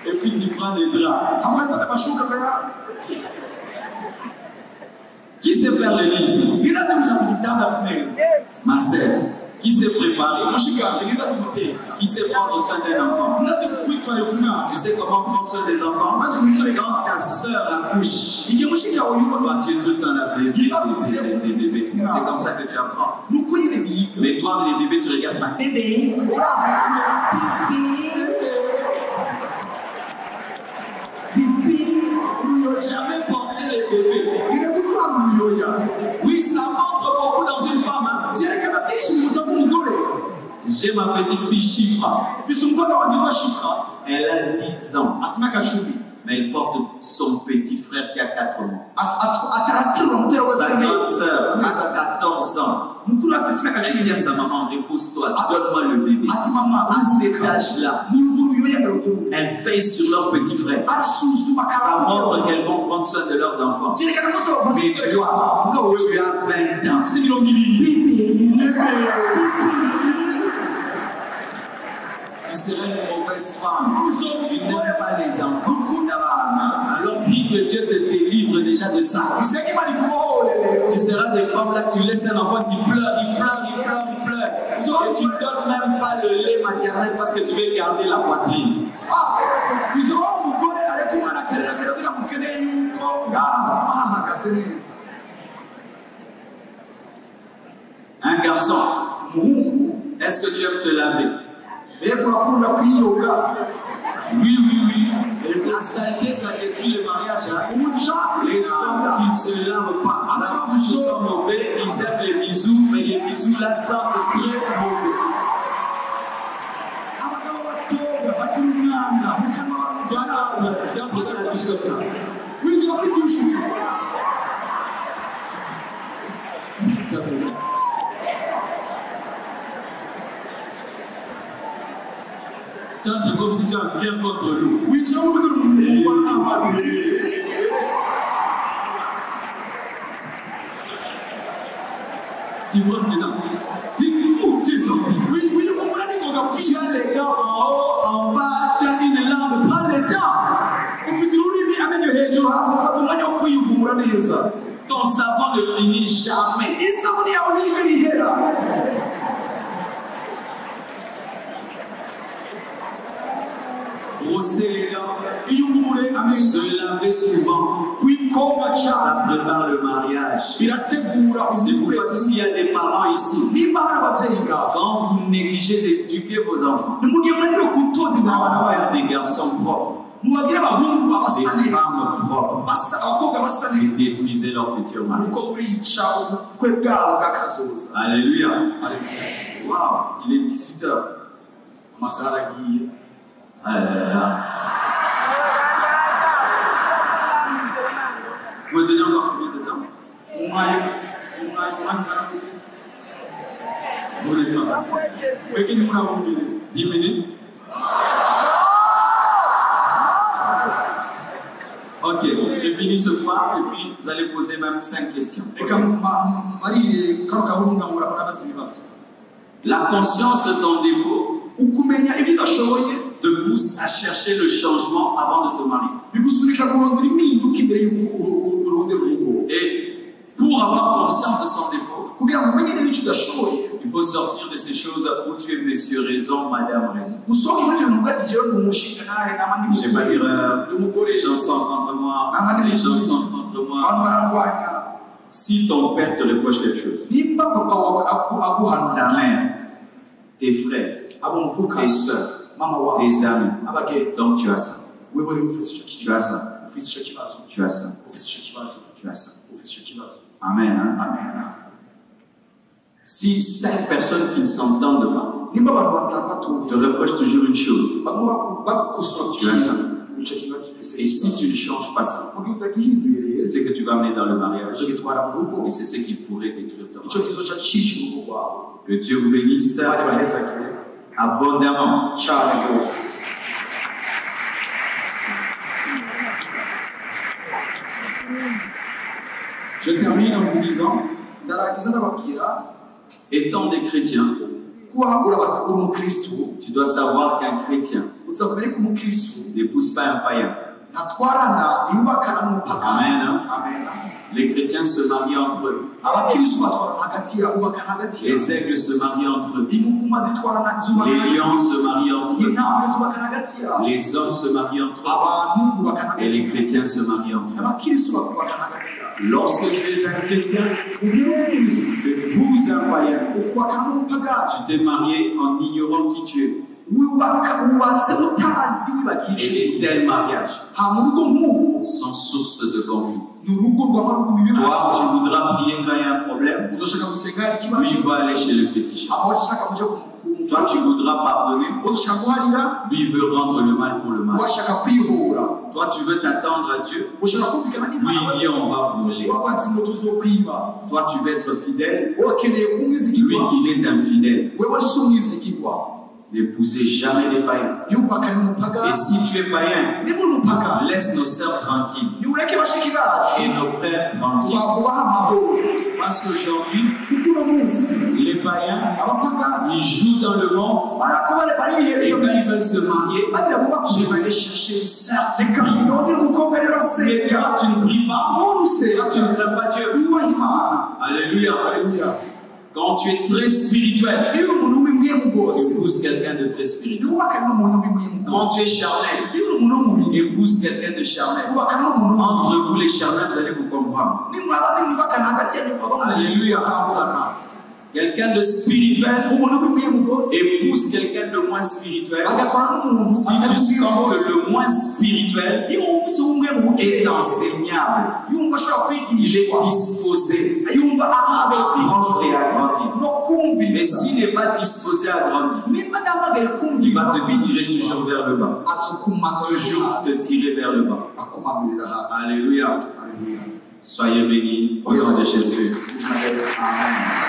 Et puis tu prends les draps. Qui sait faire le lit ici? Ma sœur. Qui sait préparer? Qui sait prendre soin d'un enfant? Tu sais comment prendre soin des enfants? Quand ta soeur accouche, toi tu es tout le temps là, des bébés. C'est comme ça que tu apprends. Mais toi, les bébés, tu regardes ça. Bébé. Jamais porté les bébés. Oui, ça montre beaucoup dans une femme. J'ai ma petite fille Chifra. Elle a 10 ans. Mais elle porte son petit frère qui a 4 mois. Sa grande sœur a 14 ans. Elle dit à sa maman, repose-toi, donne-moi le bébé. À cet âge-là, elles veillent sur leur petit frère. Ça montre qu'elles vont prendre soin de leurs enfants. Mais toi, tu as 20 ans. Tu serais une mauvaise femme. Tu n'aimes pas les enfants. Alors prie que Dieu te délivre déjà de ça. Tu seras des femmes là, tu laisses un enfant qui pleure. Et tu ne donnes même pas le lait maternel parce que tu veux garder la poitrine. Un garçon, est-ce que tu aimes te laver? Oui. La saleté, ça détruit le mariage. Les femmes qui ne se lavent pas à la bouche sont mauvais, ils aiment les bisous, mais les bisous là sentent très mauvais. Tu as pris la bouche comme ça. Oui, tu as pris la bouche. C'est comme si tu as bien contre nous. Oui, tu as oublié de nous. Tu brosses les dents. Tu es sorti. Oui, tu as les dents en haut, en bas, tu as une lampe, prends les dents. Ton savon ne finit jamais. Brosser les dents, se laver souvent, ça prépare le mariage. C'est pourquoi s'il y a des parents ici, quand vous négligez d'éduquer vos enfants, en faire des garçons propres, des femmes propres, et détruisez leur futur mariage. Alléluia. Waouh, il est 18h. Vous me donnez encore combien de temps? Vous n'êtes pas passé. 10 minutes. Ok, j'ai fini ce soir et puis vous allez poser même 5 questions. La conscience de ton défaut te pousse à chercher le changement avant de te marier. Et pour avoir conscience de son défaut, il faut sortir de ces choses où tu es monsieur raison, madame raison. J'ai pas d'erreur, les gens sont contre moi, les gens sont contre moi. Si ton père te reproche quelque chose, ta mère, tes frères, tes soeurs, tes amis, donc tu as ça. Tu as ça. Tu as ça. Tu as ça. Amen. Hein? Amen. Si 5 personnes qui ne s'entendent pas te reprochent toujours une chose, tu as ça. Et si tu ne changes pas ça, c'est ce que tu vas amener dans le mariage. Et c'est ce qui pourrait détruire ton mariage. Que Dieu vous bénisse abondamment. Je termine en vous disant, étant des chrétiens, tu dois savoir qu'un chrétien n'épouse pas un païen. Amen. Les chrétiens se marient entre eux. Les aigles se marient entre eux. Les lions se marient entre eux. Les hommes se marient entre eux. Et les chrétiens se marient entre eux. Lorsque tu es un chrétien, tu épouses un païen. Tu t'es marié en ignorant qui tu es. Et les tels mariages sont source de conflit. Toi, tu voudras prier quand il y a un problème. Lui, il va aller chez le féticheur. Toi, tu voudras pardonner. Lui, il veut rendre le mal pour le mal. Toi, tu veux t'attendre à Dieu. Lui, il dit on va voler. Toi, tu veux être fidèle. Lui, il est infidèle. N'épousez jamais des païens. Et si tu es païen, laisse nos sœurs tranquilles et nos frères tranquilles. Parce qu'aujourd'hui, les païens, ils jouent dans le monde. Et quand ils veulent se marier, je vais aller chercher une sœur. Mais toi, tu ne pries pas. Toi, tu ne crains pas Dieu. Alléluia. Quand tu es très spirituel, épouse quelqu'un de très spirituel. Quand tu es charnel, épouse quelqu'un de charnel. Entre vous les charnels, vous allez vous comprendre. Alléluia. Quelqu'un de spirituel épouse quelqu'un de moins spirituel. Si tu sens que le moins spirituel est enseignable, il est disposé à apprendre et à grandir. Mais s'il n'est pas disposé à grandir, il va te tirer toujours vers le bas. Toujours te tirer vers le bas. Alléluia. Soyez bénis au nom de Jésus. Amen.